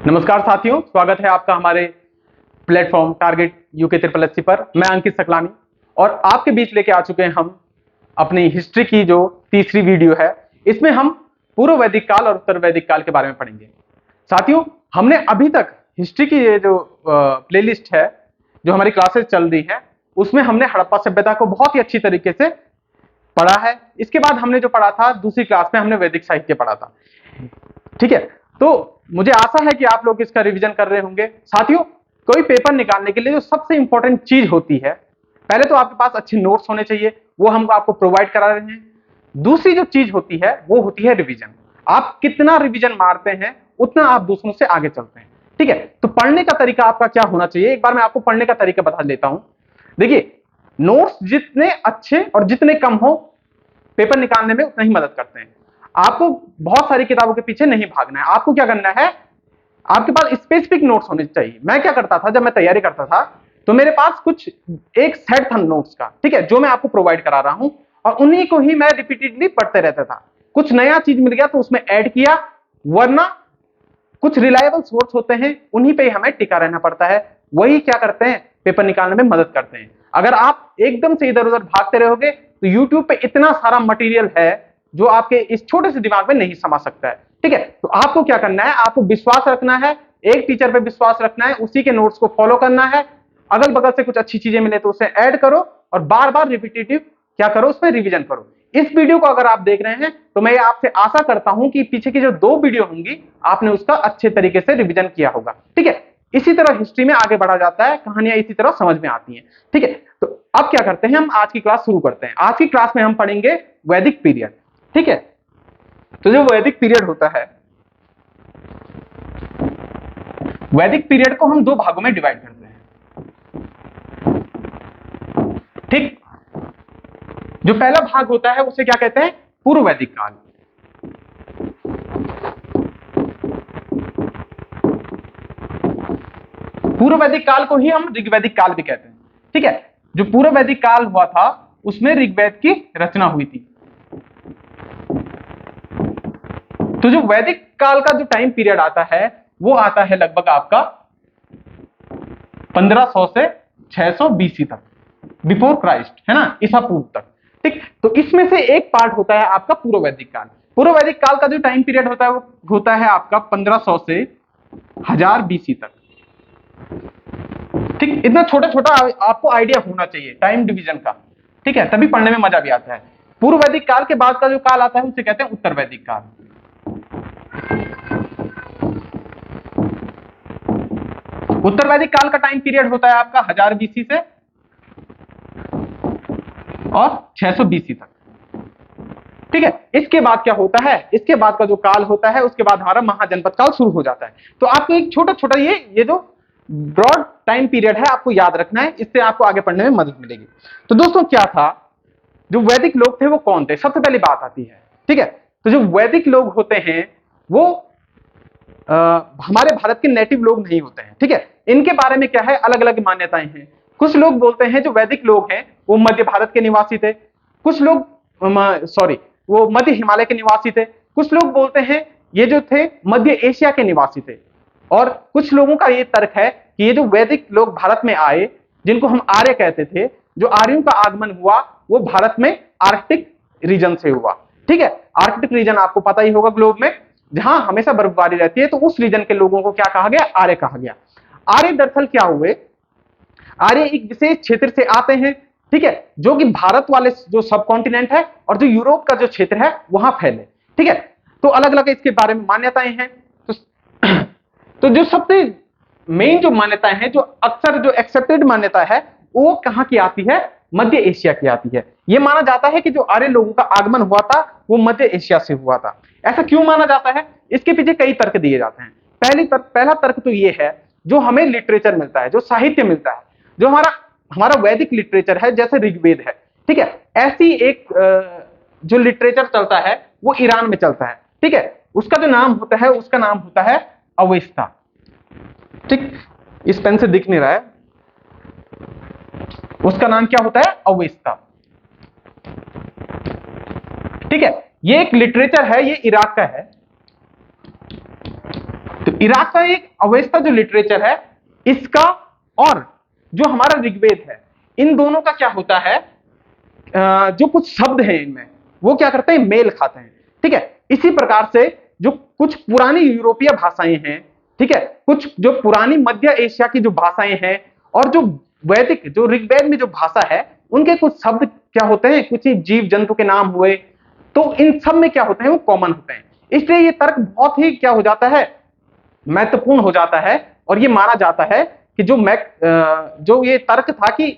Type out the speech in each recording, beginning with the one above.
नमस्कार साथियों, स्वागत है आपका हमारे platform target UK triple SC पर। मैं अंकित सकलानी और आपके बीच लेके आ चुके हैं हम अपनी हिस्ट्री की जो तीसरी वीडियो है। इसमें हम पूर्व वैदिक काल और उत्तर वैदिक काल के बारे में पढ़ेंगे। साथियों, हमने अभी तक हिस्ट्री की ये जो प्लेलिस्ट है, जो हमारी क्लासेस चल रही है, उसमें हमने हड़प्पा सभ्यता को बहुत ही अच्छी तरीके से पढ़ा है। इसके बाद हमने जो पढ़ा था दूसरी क्लास में, हमने वैदिक साहित्य पढ़ा था। ठीक है, तो मुझे आशा है कि आप लोग इसका रिवीजन कर रहे होंगे। साथियों, कोई पेपर निकालने के लिए जो सबसे इंपॉर्टेंट चीज होती है, पहले तो आपके पास अच्छे नोट्स होने चाहिए, वो हम आपको प्रोवाइड करा रहे हैं। दूसरी जो चीज होती है वो होती है रिवीजन। आप कितना रिवीजन मारते हैं उतना आप दूसरों से आगे चलते हैं। ठीक है, तो पढ़ने का तरीका आपका क्या होना चाहिए, एक बार मैं आपको पढ़ने का तरीका बता देता हूं। देखिए, नोट्स जितने अच्छे और जितने कम हो पेपर निकालने में उतना ही मदद करते हैं। आपको बहुत सारी किताबों के पीछे नहीं भागना है। आपको क्या करना है, आपके पास स्पेसिफिक नोट्स होने चाहिए। मैं क्या करता था, जब मैं तैयारी करता था तो मेरे पास कुछ एक सेट था नोट्स का, ठीक है, जो मैं आपको प्रोवाइड करा रहा हूं, और उन्हीं को ही मैं रिपीटेडली पढ़ते रहता था। कुछ नया चीज मिल गया तो उसमें ऐड किया, वरना कुछ रिलायबल सोर्स होते हैं उन्हीं पे हमें टिका रहना पड़ता है। वही क्या करते हैं, पेपर निकालने में मदद करते हैं। अगर आप एकदम से इधर उधर भागते रहोगे तो यूट्यूब पे इतना सारा मटेरियल है जो आपके इस छोटे से दिमाग में नहीं समा सकता है। ठीक है, तो आपको क्या करना है, आपको विश्वास रखना है, एक टीचर पे विश्वास रखना है, उसी के नोट्स को फॉलो करना है। अगल बगल से कुछ अच्छी चीजें मिले तो उसे ऐड करो और बार बार रिपीटेटिव क्या करो, उसमें रिवीजन करो। इस वीडियो को अगर आप देख रहे हैं तो मैं आपसे आशा करता हूं कि पीछे की जो 2 वीडियो होंगी आपने उसका अच्छे तरीके से रिवीजन किया होगा। ठीक है, इसी तरह हिस्ट्री में आगे बढ़ा जाता है, कहानियां इसी तरह समझ में आती हैं। ठीक है, तो अब क्या करते हैं, हम आज की क्लास शुरू करते हैं। आज की क्लास में हम पढ़ेंगे वैदिक पीरियड। ठीक है, तो जो वैदिक पीरियड होता है, वैदिक पीरियड को हम 2 भागों में डिवाइड करते हैं। ठीक, जो पहला भाग होता है उसे क्या कहते हैं, पूर्व वैदिक काल। पूर्व वैदिक काल को ही हम ऋग्वैदिक काल भी कहते हैं। ठीक है, जो पूर्व वैदिक काल हुआ था उसमें ऋग्वेद की रचना हुई थी। तो जो वैदिक काल का जो टाइम पीरियड आता है वो आता है लगभग आपका 1500 से 600 बीसी तक, बिफोर क्राइस्ट, है ना, ईसा पूर्व तक। ठीक, तो इसमें से एक पार्ट होता है आपका पूर्व वैदिक काल। पूर्व वैदिक काल का जो टाइम पीरियड होता है वो होता है आपका 1500 से 1000 बीसी तक। ठीक, इतना छोटा छोटा आपको आइडिया होना चाहिए टाइम डिवीजन का। ठीक है, तभी पढ़ने में मजा भी आता है। पूर्व वैदिक काल के बाद का जो काल आता है उसे कहते हैं उत्तर वैदिक काल। उत्तर वैदिक काल का टाइम पीरियड होता है आपका 1000 बीसी से और 600 बीसी तक। ठीक है, इसके बाद क्या होता है, इसके बाद का जो काल होता है उसके बाद हमारा महाजनपद काल शुरू हो जाता है। तो आपको एक छोटा छोटा ये जो ब्रॉड टाइम पीरियड है आपको याद रखना है, इससे आपको आगे पढ़ने में मदद मिलेगी। तो दोस्तों, क्या था, जो वैदिक लोग थे वो कौन थे, सबसे पहली बात आती है। ठीक है, तो जो वैदिक लोग होते हैं वो हमारे भारत के नेटिव लोग नहीं होते हैं। ठीक है, इनके बारे में क्या है, अलग अलग मान्यताएं हैं। कुछ लोग बोलते हैं जो वैदिक लोग हैं वो मध्य भारत के निवासी थे, कुछ लोग वो मध्य हिमालय के निवासी थे, कुछ लोग बोलते हैं ये जो थे मध्य एशिया के निवासी थे, और कुछ लोगों का ये तर्क है कि ये जो वैदिक लोग भारत में आए, जिनको हम आर्य कहते थे, जो आर्यों का आगमन हुआ वो भारत में आर्कटिक रीजन से हुआ। ठीक है, आर्कटिक रीजन आपको पता ही होगा, ग्लोब में जहां हमेशा बर्फबारी रहती है, तो उस रीजन के लोगों को क्या कहा गया, आर्य कहा गया। आर्य दरअसल क्या हुए, आर्य एक विशेष क्षेत्र से आते हैं, ठीक है, जो कि भारत वाले जो सब कॉन्टिनेंट है और जो यूरोप का जो क्षेत्र है वहां फैले। ठीक है, तो अलग अलग इसके बारे में मान्यताएं हैं। तो जो सबसे मेन जो मान्यताएं हैं, जो अक्सर जो एक्सेप्टेड मान्यता है, वो कहां की आती है, मध्य एशिया की आती है। यह माना जाता है कि जो आर्य लोगों का आगमन हुआ था वो मध्य एशिया से हुआ था। ऐसा क्यों माना जाता है, इसके पीछे कई तर्क दिए जाते हैं। पहला तर्क तो ये है, जो हमें लिटरेचर मिलता है, जो साहित्य मिलता है, जो हमारा वैदिक लिटरेचर है, जैसे ऋग्वेद है, ठीक है, ऐसी एक जो लिटरेचर चलता है वो ईरान में चलता है। ठीक है, उसका जो नाम होता है उसका नाम होता है अवेस्ता। ठीक, इस पेन से दिख नहीं रहा है, उसका नाम क्या होता है, अवेस्ता। ठीक है, ये एक लिटरेचर है, ये इराक का है। तो तो इराक का एक अवेस्ता जो लिटरेचर है इसका और जो हमारा ऋग्वेद है, इन दोनों का क्या होता है, जो कुछ शब्द हैं इनमें वो क्या करते हैं, मेल खाते हैं। ठीक है, इसी प्रकार से जो कुछ पुरानी यूरोपीय भाषाएं हैं, ठीक है, कुछ जो पुरानी मध्य एशिया की जो भाषाएं हैं और जो वैदिक जो ऋग्वेद में जो भाषा है उनके कुछ शब्द क्या होते हैं, कुछ जीव जंतु के नाम हुए, तो इन सब में क्या होते हैं, वो कॉमन होते हैं। इसलिए ये तर्क बहुत ही क्या हो जाता है, महत्वपूर्ण हो जाता है और ये माना जाता है कि जो ये तर्क था कि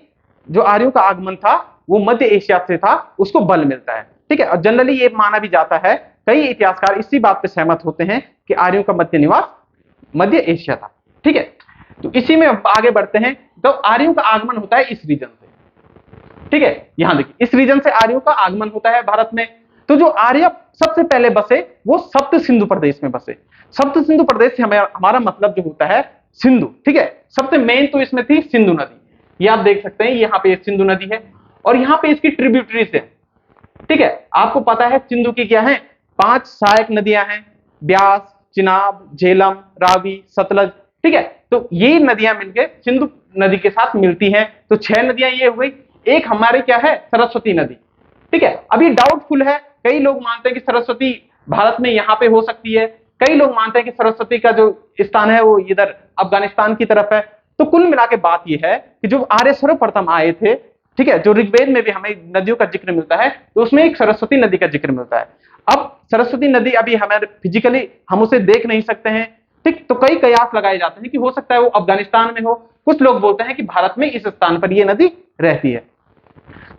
जो आर्यों का आगमन था वो मध्य एशिया से था, उसको बल मिलता है। ठीक है, और जनरली ये माना भी जाता है, कई इतिहासकार इसी बात पे सहमत होते हैं कि आर्यों का मध्य निवास मध्य एशिया था। ठीक है, तो इसी में आगे बढ़ते हैं। तो आर्यों का आगमन होता है इस रीजन से। ठीक है, यहां देखिए इस रीजन से आर्यों का आगमन होता है भारत में। तो जो आर्य सबसे पहले बसे वो सप्त सिंधु प्रदेश में बसे। सप्त सिंधु प्रदेश से हमारा मतलब जो होता है सिंधु। ठीक है, सबसे मेन तो इसमें थी सिंधु नदी, ये आप देख सकते हैं यहाँ पे सिंधु नदी है और यहाँ पे इसकी ट्रिब्यूटरीज है। ठीक है, आपको पता है सिंधु की क्या है, 5 सहायक नदियां हैं, ब्यास, चिनाब, झेलम, रावी, सतलज। ठीक है, तो ये नदियां मिलकर सिंधु नदी के साथ मिलती हैं, तो 6 नदियां ये हुई। एक हमारे क्या है, सरस्वती नदी। ठीक है, अभी डाउटफुल है, कई लोग मानते हैं कि सरस्वती भारत में यहाँ पे हो सकती है, कई लोग मानते हैं कि सरस्वती का जो स्थान है वो इधर अफगानिस्तान की तरफ है। तो कुल मिला के बात यह है कि जो आर्य सर्वप्रथम आए थे, ठीक है, जो ऋग्वेद में भी हमें नदियों का जिक्र मिलता है, तो उसमें एक सरस्वती नदी का जिक्र मिलता है। अब सरस्वती नदी अभी हमें फिजिकली हम उसे देख नहीं सकते हैं, ठीक, तो कई कयास लगाए जाते हैं कि हो सकता है वो अफगानिस्तान में हो, कुछ लोग बोलते हैं कि भारत में इस स्थान पर ये नदी रहती है।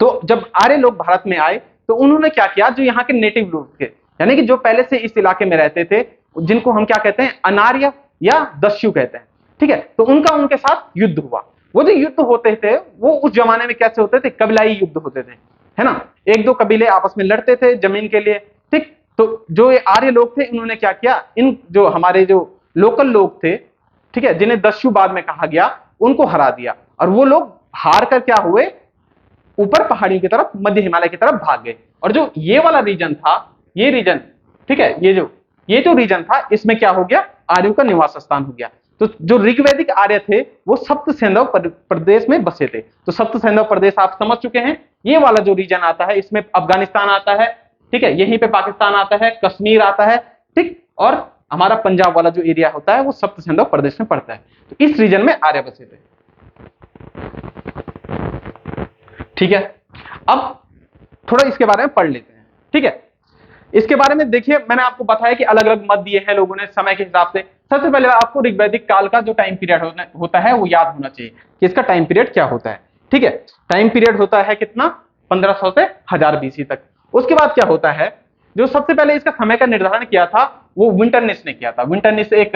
तो जब आर्य लोग भारत में आए तो उन्होंने क्या किया, जो यहाँ के नेटिव लोग थे, यानी कि जो पहले से इस इलाके में रहते थे, जिनको हम क्या कहते हैं, अनार्य या दस्यु कहते हैं। ठीक है, तो उनका उनके साथ युद्ध हुआ। वो जो युद्ध होते थे वो उस जमाने में कैसे होते थे, कबीलाई युद्ध होते थे, है ना, एक दो कबीले आपस में लड़ते थे जमीन के लिए। ठीक, तो जो ये आर्य लोग थे उन्होंने क्या किया, इन जो हमारे जो लोकल लोग थे, ठीक है, जिन्हें दस्यु बाद में कहा गया, उनको हरा दिया और वो लोग हार कर क्या हुए, ऊपर पहाड़ियों की तरफ, मध्य हिमालय की तरफ भाग गए। और जो ये वाला रीजन था, ये रीजन, ठीक है, ये जो रीजन था, इसमें क्या हो गया, आर्यों का निवास स्थान हो गया। तो जो ऋग्वैदिक आर्य थे वो सप्त सैंधव प्रदेश में बसे थे। तो सप्त सैंधव प्रदेश आप समझ चुके हैं, ये वाला जो रीजन आता है इसमें अफगानिस्तान आता है, ठीक है, यहीं पे पाकिस्तान आता है, कश्मीर आता है, ठीक, और हमारा पंजाब वाला जो एरिया होता है वो सप्त सैंधव प्रदेश में पड़ता है। तो इस रीजन में आर्य बसे थे। ठीक है, अब थोड़ा इसके बारे में पढ़ लेते हैं। ठीक है, इसके बारे में देखिए, मैंने आपको बताया कि अलग अलग मत दिए हैं लोगों ने समय के हिसाब से। सबसे पहले आपको ऋग्वैदिक काल का जो टाइम पीरियड होता है वो याद होना चाहिए कि इसका टाइम पीरियड क्या होता है। ठीक है, टाइम पीरियड होता है कितना, 1500 से 1000 बीसी तक। उसके बाद क्या होता है, जो सबसे पहले इसका समय का निर्धारण किया था वो विंटरनिस ने किया था। विंटरनिस एक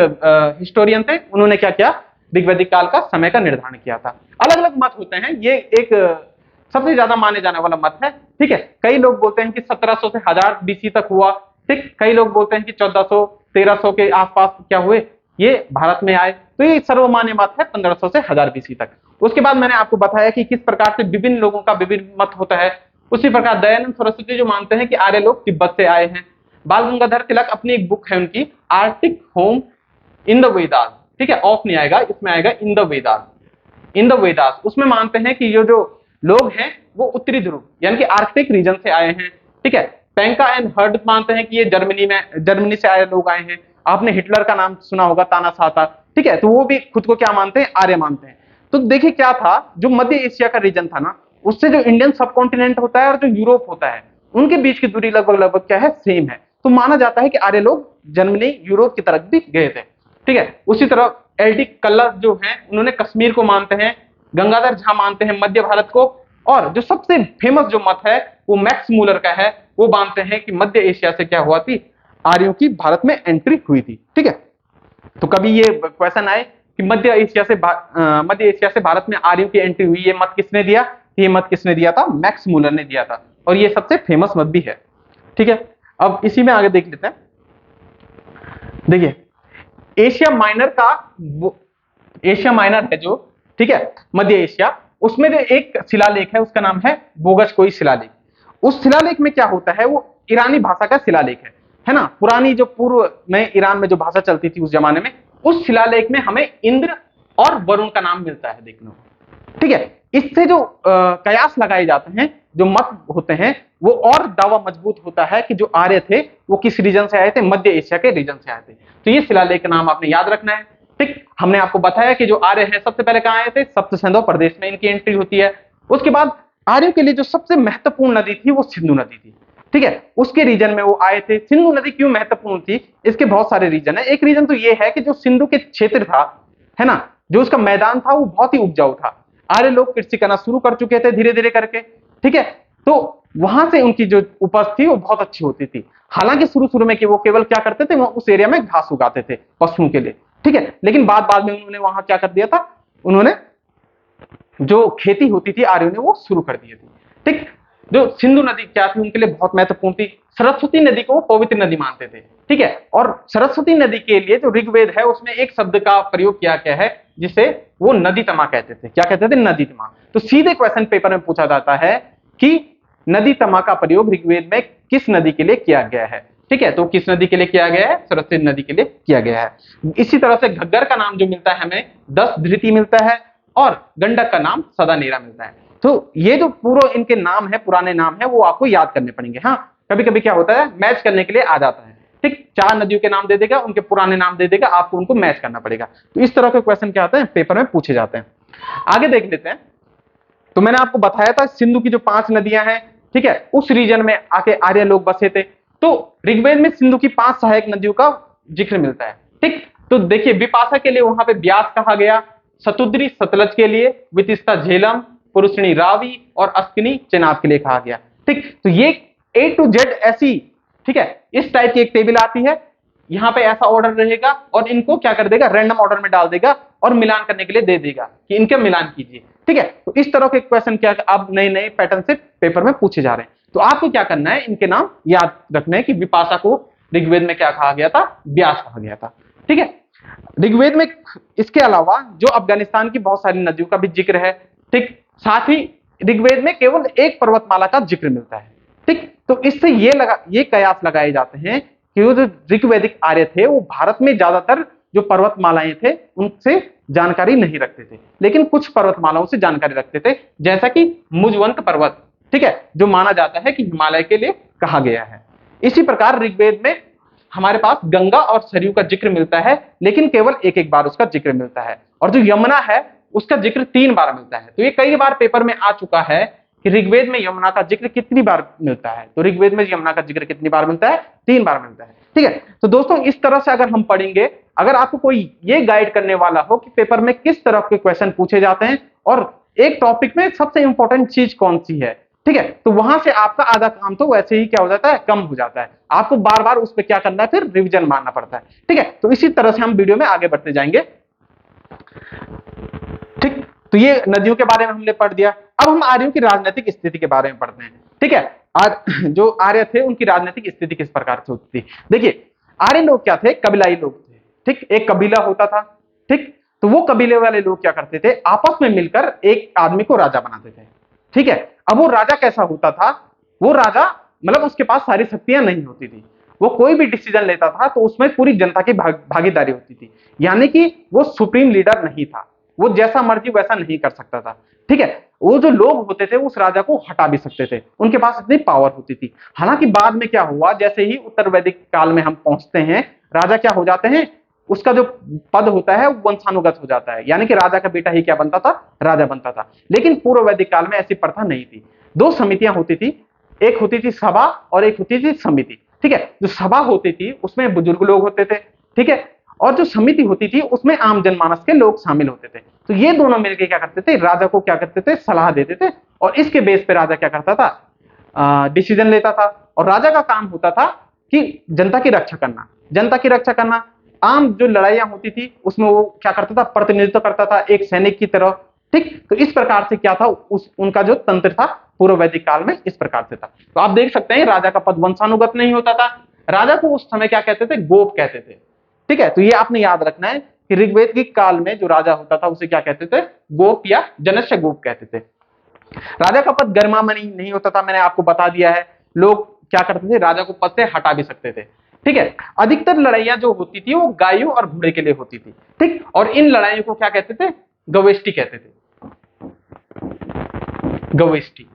हिस्टोरियन थे, उन्होंने क्या किया, ऋग्वैदिक काल का समय का निर्धारण किया था। अलग अलग मत होते हैं, ये एक सबसे ज्यादा माने जाने वाला मत है। ठीक है, कई लोग बोलते हैं कि 1700 से 1000 बीसी तक हुआ, ठीक, कई लोग बोलते हैं कि 1400 1300 के आसपास क्या हुए, ये भारत में आए। तो ये सर्वमान्य मत है 1500 से 1000 बीसी तक। उसके बाद मैंने आपको बताया कि किस प्रकार से विभिन्न लोगों का विभिन्न मत होता है। उसी प्रकार दयानंद सरस्वती जो मानते हैं कि आर्य लोग तिब्बत से आए हैं। बाल गंगाधर तिलक, अपनी एक बुक है उनकी, Arctic home in the Vedas, ठीक है, ऑफ नहीं आएगा, इसमें आएगा in the Vedas, in the Vedas, उसमें मानते हैं कि ये जो लोग हैं वो उत्तरी ध्रुव यानी कि आर्कटिक रीजन से आए हैं। ठीक है, पेंका एंड हर्ड मानते हैं कि ये जर्मनी से आए लोग आए हैं। आपने हिटलर का नाम सुना होगा, ताना साता, ठीक है, तो वो भी खुद को क्या मानते हैं, आर्य मानते हैं। तो देखिए क्या था, जो मध्य एशिया का रीजन था ना, उससे जो इंडियन सब कॉन्टिनेंट होता है और जो यूरोप होता है, उनके बीच की दूरी लगभग लगभग क्या है, सेम है। तो माना जाता है कि आर्य लोग जर्मनी, यूरोप की तरफ भी गए थे। ठीक है, उसी तरह एलडी कल्लर जो है उन्होंने कश्मीर को मानते हैं, गंगाधर झा मानते हैं मध्य भारत को, और जो सबसे फेमस जो मत है वो मैक्स मूलर का है, वो मानते हैं कि मध्य एशिया से क्या हुआ थी, आर्यों की भारत में एंट्री हुई थी। ठीक है, तो कभी ये क्वेश्चन आए कि मध्य एशिया से भारत में आर्यों की एंट्री हुई, ये मत किसने दिया, ये मत किसने दिया था, मैक्स मूलर ने दिया था, और ये सबसे फेमस मत भी है। ठीक है, अब इसी में आगे देख लेते हैं। देखिए एशिया माइनर है जो, ठीक है, मध्य एशिया, उसमें जो एक शिलालेख है उसका नाम है बोगस कोई शिलालेख। उस शिलालेख में क्या होता है, वो ईरानी भाषा का शिलालेख है ना। पुरानी जो पूर्व में ईरान में जो भाषा चलती थी उस जमाने में, उस शिलालेख में हमें इंद्र और वरुण का नाम मिलता है देखने को। ठीक है, इससे जो कयास लगाए जाते हैं, जो मत होते हैं, वो और दावा मजबूत होता है कि जो आर्य थे वो किस रीजन से आए थे, मध्य एशिया के रीजन से आए थे। तो ये शिलालेख का नाम आपने याद रखना है। ठीक, हमने आपको बताया कि जो आर्य हैं सबसे पहले कहां आए थे, सप्त सिंधु प्रदेश में इनकी एंट्री होती है। उसके बाद आर्यों के लिए जो सबसे महत्वपूर्ण नदी थी वो सिंधु नदी थी। ठीक है, उसके रीजन में वो आए थे। सिंधु नदी क्यों महत्वपूर्ण थी, इसके बहुत सारे रीजन है। एक रीजन तो ये है कि जो सिंधु के क्षेत्र था, है ना, जो उसका मैदान था वो बहुत ही उपजाऊ था। आर्य लोग कृषि करना शुरू कर चुके थे धीरे धीरे करके। ठीक है, तो वहां से उनकी जो उपज थी वो बहुत अच्छी होती थी। हालांकि शुरू शुरू में कि वो केवल क्या करते थे, वो उस एरिया में घास उगाते थे पशुओं के लिए। ठीक है, लेकिन बाद में उन्होंने वहां क्या कर दिया था, उन्होंने जो खेती होती थी आर्यों ने वो शुरू कर दी थी। ठीक, जो सिंधु नदी क्या थी उनके लिए बहुत महत्वपूर्ण थी। सरस्वती नदी को पवित्र नदी मानते थे। ठीक है, और सरस्वती नदी के लिए जो ऋग्वेद है उसमें एक शब्द का प्रयोग किया गया है जिसे वो नदी तमा कहते थे। क्या कहते थे, नदी तमा। तो सीधे क्वेश्चन पेपर में पूछा जाता है कि नदी तमा का प्रयोग ऋग्वेद में किस नदी के लिए किया गया है। ठीक है, तो किस नदी के लिए किया गया है, सरस्वती नदी के लिए किया गया है। इसी तरह से घग्गर का नाम जो मिलता है हमें 10 धृति मिलता है, और गंडक का नाम सदानेरा मिलता है। तो ये जो पूरा इनके नाम है, पुराने नाम है, वो आपको याद करने पड़ेंगे। हाँ, कभी कभी क्या होता है, मैच करने के लिए आ जाता है। ठीक, 4 नदियों के नाम दे देगा, उनके पुराने नाम दे देगा, आपको उनको मैच करना पड़ेगा। तो इस तरह के क्वेश्चन क्या आते हैं, पेपर में पूछे जाते हैं। आगे देख लेते हैं। तो मैंने आपको बताया था सिंधु की जो 5 नदियां हैं, ठीक है, उस रीजन में आके आर्य लोग बसे थे। तो ऋग्वेद में सिंधु की 5 सहायक नदियों का जिक्र मिलता है। ठीक, तो देखिए विपाशा के लिए वहां पे ब्यास कहा गया, शतुद्री सतलज के लिए, वितिस्ता झेलम, पुरुषणी रावी और अस्किनी चेनाब के लिए कहा गया। ठीक, तो ये A to Z ऐसी, ठीक है, इस टाइप की एक टेबल आती है। यहाँ पे ऐसा ऑर्डर रहेगा और इनको क्या कर देगा, रैंडम ऑर्डर में डाल देगा और मिलान करने के लिए दे देगा कि इनके मिलान कीजिए। ठीक है, तो इस तरह के क्वेश्चन क्या अब नए नए पैटर्न से पेपर में पूछे जा रहे हैं। तो आपको क्या करना है, इनके नाम याद रखना है कि विपाशा को ऋग्वेद में क्या कहा गया था, व्यास कहा गया था। ठीक है, ऋग्वेद में इसके अलावा जो अफगानिस्तान की बहुत सारी नदियों का भी जिक्र है। ठीक, साथ ही ऋग्वेद में केवल एक पर्वतमाला का जिक्र मिलता है। ठीक, तो इससे ये कयास लगाए जाते हैं कि वो जो ऋग्वैदिक आर्य थे वो भारत में ज्यादातर जो पर्वतमालाएं थे उनसे जानकारी नहीं रखते थे, लेकिन कुछ पर्वतमालाओं से जानकारी रखते थे, जैसा कि मुजवंत पर्वत, ठीक है, जो माना जाता है कि हिमालय के लिए कहा गया है। इसी प्रकार ऋग्वेद में हमारे पास गंगा और सरयू का जिक्र मिलता है, लेकिन केवल एक एक बार उसका जिक्र मिलता है। और जो यमुना है उसका जिक्र 3 बार मिलता है। तो ये कई बार पेपर में आ चुका है कि ऋग्वेद में यमुना का जिक्र कितनी बार मिलता है। तो ऋग्वेद में यमुना का जिक्र कितनी बार मिलता है, 3 बार मिलता है। ठीक है, तो दोस्तों इस तरह से अगर हम पढ़ेंगे, अगर आपको कोई ये गाइड करने वाला हो कि पेपर में किस तरह के क्वेश्चन पूछे जाते हैं और एक टॉपिक में सबसे इंपॉर्टेंट चीज कौन सी है, ठीक है, तो वहां से आपका आधा काम तो वैसे ही क्या हो जाता है, कम हो जाता है। आपको बार बार उस पर क्या करना है, फिर रिविजन मारना पड़ता है। ठीक है, तो इसी तरह से हम वीडियो में आगे बढ़ते जाएंगे। ठीक, तो ये नदियों के बारे में हमने पढ़ दिया। अब हम आर्यों की राजनीतिक स्थिति के बारे में पढ़ते हैं। ठीक है, जो आर्य थे उनकी राजनीतिक स्थिति किस प्रकार से होती थी। देखिए, आर्य लोग क्या थे, कबीलाई लोग थे। ठीक, एक कबीला होता था। ठीक, तो वो कबीले वाले लोग क्या करते थे, आपस में मिलकर एक आदमी को राजा बनाते थे। ठीक है, अब वो राजा कैसा होता था, वो राजा मतलब उसके पास सारी शक्तियां नहीं होती थी। वो कोई भी डिसीजन लेता था तो उसमें पूरी जनता की भागीदारी होती थी, यानी कि वो सुप्रीम लीडर नहीं था, वो जैसा मर्जी वैसा नहीं कर सकता था। ठीक है, वो जो लोग होते थे उस राजा को हटा भी सकते थे, उनके पास इतनी पावर होती थी। हालांकि बाद में क्या हुआ, जैसे ही उत्तर वैदिक काल में हम पहुंचते हैं, राजा क्या हो जाते हैं, उसका जो पद होता है वो वंशानुगत हो जाता है, यानी कि राजा का बेटा ही क्या बनता था, राजा बनता था। लेकिन पूर्व वैदिक काल में ऐसी प्रथा नहीं थी। 2 समितियां होती थी, एक होती थी सभा और एक होती थी समिति। ठीक है, जो सभा होती थी उसमें बुजुर्ग लोग होते थे। ठीक है, और जो समिति होती थी उसमें आम जनमानस के लोग शामिल होते थे। तो ये दोनों मिलकर क्या करते थे, राजा को क्या करते थे, सलाह देते थे, और इसके बेस पे राजा क्या करता था, डिसीजन लेता था। और राजा का काम होता था कि जनता की रक्षा करना, जनता की रक्षा करना। आम जो लड़ाइयां होती थी उसमें वो क्या करता था, प्रतिनिधित्व करता था एक सैनिक की तरह। ठीक, तो इस प्रकार से क्या था, उनका जो तंत्र था पूर्व वैदिक काल में इस प्रकार से था। तो आप देख सकते हैं राजा का पद वंशानुगत नहीं होता था। राजा को उस समय क्या कहते थे, गोप कहते थे। ठीक है, तो ये आपने याद रखना है कि ऋग्वेद के काल में जो राजा होता था उसे क्या कहते थे, गोप या जनस्य गोप कहते थे। राजा का पद गर्मामणि नहीं होता था, मैंने आपको बता दिया है। लोग क्या करते थे, राजा को पद से हटा भी सकते थे। ठीक है। अधिकतर लड़ाइयां जो होती थी वो गायों और घोड़े के लिए होती थी, ठीक। और इन लड़ाइयों को क्या कहते थे? गवेष्टि कहते थे, गवेष्टि,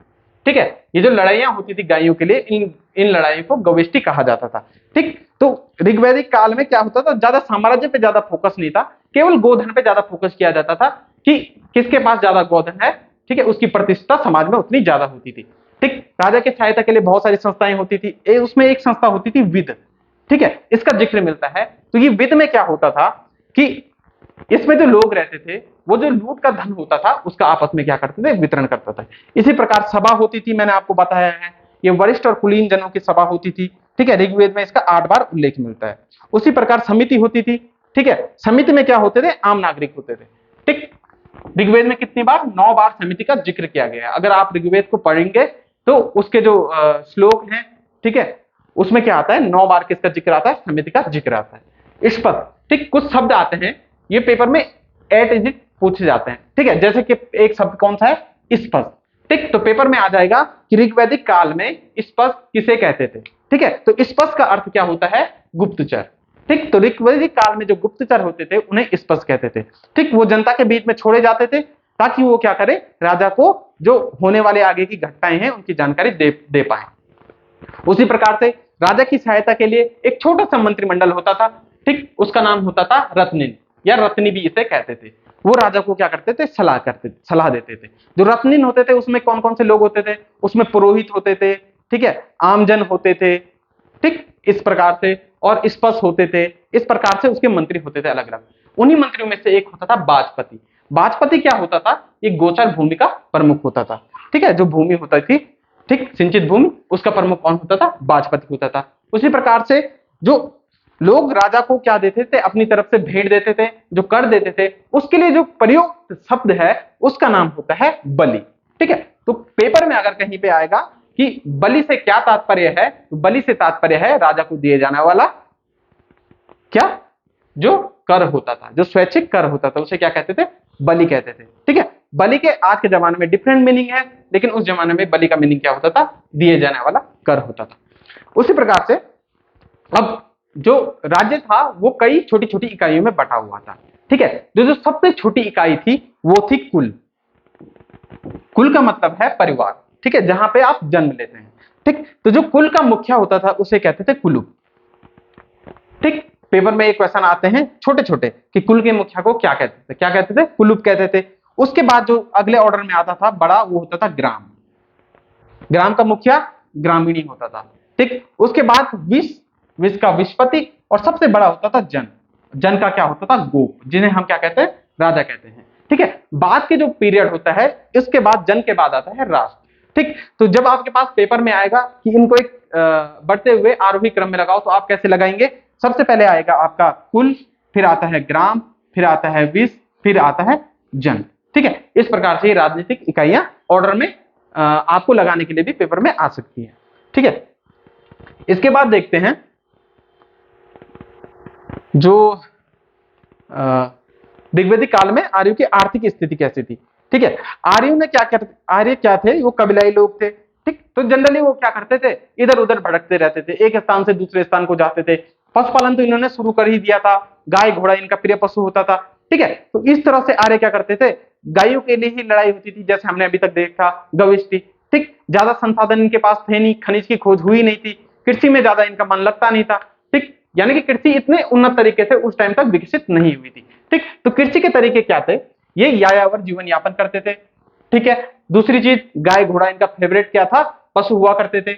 ठीक है। ये जो लड़ाइयां होती थी गायों के लिए, इन लड़ाइयों को गवेष्टि कहा जाता था, ठीक। तो ऋग्वैदिक काल में क्या होता था, ज्यादा साम्राज्य पे ज्यादा फोकस नहीं था, केवल गोधन पे ज्यादा फोकस किया जाता था कि किसके पास ज्यादा गोधन है, ठीक है, उसकी प्रतिष्ठा समाज में उतनी ज्यादा होती थी, ठीक। राजा की सहायता के लिए बहुत सारी संस्थाएं होती थी, उसमें एक संस्था होती थी विद, ठीक है, इसका जिक्र मिलता है। तो ये विद में क्या होता था कि इसमें जो लोग रहते थे वो जो लूट का धन होता था उसका आपस में क्या करते थे? वितरण करता था। इसी प्रकार सभा होती थी, मैंने आपको बताया है, ये वरिष्ठ और कुलीन जनों की सभा होती थी, ठीक है। ऋग्वेद में इसका 8 बार उल्लेख मिलता है। उसी प्रकार समिति होती थी, ठीक है। समिति में क्या होते थे? आम नागरिक होते थे, ठीक। ऋग्वेद में कितनी बार? 9 बार समिति का जिक्र किया गया है। अगर आप ऋग्वेद को पढ़ेंगे तो उसके जो श्लोक हैं, ठीक है, उसमें क्या आता है? 9 बार किसका जिक्र आता है? समिति का जिक्र आता है। इस पर, ठीक, कुछ शब्द आते हैं ये पेपर में एट इज इट पूछे जाते हैं, ठीक है। जैसे कि एक शब्द कौन सा है? स्पष्ट, ठीक। तो पेपर में आ जाएगा कि ऋग्वैदिक काल में स्पष्ट किसे कहते थे, ठीक है। तो स्पष्ट का अर्थ क्या होता है? गुप्तचर, ठीक। तो ऋग्वैदिक काल में जो गुप्तचर होते थे उन्हें स्पष्ट कहते थे, ठीक। वो जनता के बीच में छोड़े जाते थे ताकि वो क्या करे? राजा को जो होने वाले आगे की घटनाएं हैं उनकी जानकारी दे पाए। उसी प्रकार से राजा की सहायता के लिए एक छोटा सा मंत्रिमंडल होता था, ठीक। उसका नाम होता था रत्निन, या रत्नी भी इसे कहते थे। वो राजा को क्या करते थे? सलाह देते थे। जो रत्निन होते थे उसमें कौन कौन से लोग होते थे? उसमें पुरोहित होते थे, ठीक है, आमजन होते थे, ठीक, इस प्रकार से, और स्पष्ट होते थे। इस प्रकार से उसके मंत्री होते थे अलग अलग। उन्हीं मंत्रियों में से एक होता था बाजपति। बाजपति क्या होता था? एक गोचर भूमि का प्रमुख होता था, ठीक है। जो भूमि होती थी, ठीक, सिंचित भूमि, उसका प्रमुख कौन होता था? बाजपति होता था। उसी प्रकार से जो लोग राजा को क्या देते थे? अपनी तरफ से भेंट देते थे, जो कर देते थे, उसके लिए जो प्रयुक्त शब्द है उसका नाम होता है बलि, ठीक है। तो पेपर में अगर कहीं पे आएगा कि बलि से क्या तात्पर्य है, तो बलि से तात्पर्य है राजा को दिए जाने वाला क्या? जो कर होता था, जो स्वैच्छिक कर होता था, उसे क्या कहते थे? बलि कहते थे, ठीक है। बलि के आज के जमाने में डिफरेंट मीनिंग है, लेकिन उस जमाने में बलि का मीनिंग क्या होता था? दिए जाने वाला कर होता था। उसी प्रकार से अब जो राज्य था वो कई छोटी छोटी इकाइयों में बटा हुआ था, ठीक है। जो सबसे छोटी इकाई थी वो थी कुल। कुल का मतलब है परिवार, ठीक है, जहां पे आप जन्म लेते हैं, ठीक। तो जो कुल का मुखिया होता था उसे कहते थे कुलुप, ठीक। पेपर में एक क्वेश्चन आते हैं छोटे छोटे कि कुल के मुखिया को क्या कहते थे? क्या कहते थे? कुलुप कहते थे। उसके बाद जो अगले ऑर्डर में आता था बड़ा, वो होता था ग्राम। ग्राम का मुखिया ग्रामीणी होता था, ठीक। उसके बाद विष का विषपति, और सबसे बड़ा होता था जन। जन का क्या होता था? गोप, जिन्हें हम क्या कहते हैं? राजा कहते हैं, ठीक है। बाद के जो पीरियड होता है, इसके बाद जन के बाद आता है राष्ट्र, ठीक। तो जब आपके पास पेपर में आएगा कि इनको एक बढ़ते हुए आरोही क्रम में लगाओ, तो आप कैसे लगाएंगे? सबसे पहले आएगा आपका कुल, फिर आता है ग्राम, फिर आता है विष, फिर आता है जन, ठीक है। इस प्रकार से राजनीतिक इकाइयां ऑर्डर में आपको लगाने के लिए भी पेपर में आ सकती है, ठीक है। इसके बाद देखते हैं जो ऋग्वैदिक काल में आर्यों की आर्थिक स्थिति कैसी थी, ठीक है। आर्य क्या थे? वो कबीलाई लोग थे, ठीक। तो जनरली वो क्या करते थे? इधर उधर भटकते रहते थे, एक स्थान से दूसरे स्थान को जाते थे। पशुपालन तो इन्होंने शुरू कर ही दिया था, गाय घोड़ा इनका प्रिय पशु होता था, ठीक है। तो इस तरह से आर्य क्या करते थे? गायों के लिए ही लड़ाई होती थी, जैसे हमने अभी तक देखा गविष्टि, ठीक। ज्यादा संसाधन इनके पास थे नहीं, खनिज की खोज हुई नहीं थी, कृषि में ज्यादा इनका मन लगता नहीं था, ठीक। यानी कि कृषि इतने उन्नत तरीके से उस टाइम तक विकसित नहीं हुई थी, ठीक। तो कृषि के तरीके क्या थे? ये यायावर जीवन यापन करते थे, ठीक है। दूसरी चीज, गाय घोड़ा इनका फेवरेट क्या था? पशु हुआ करते थे।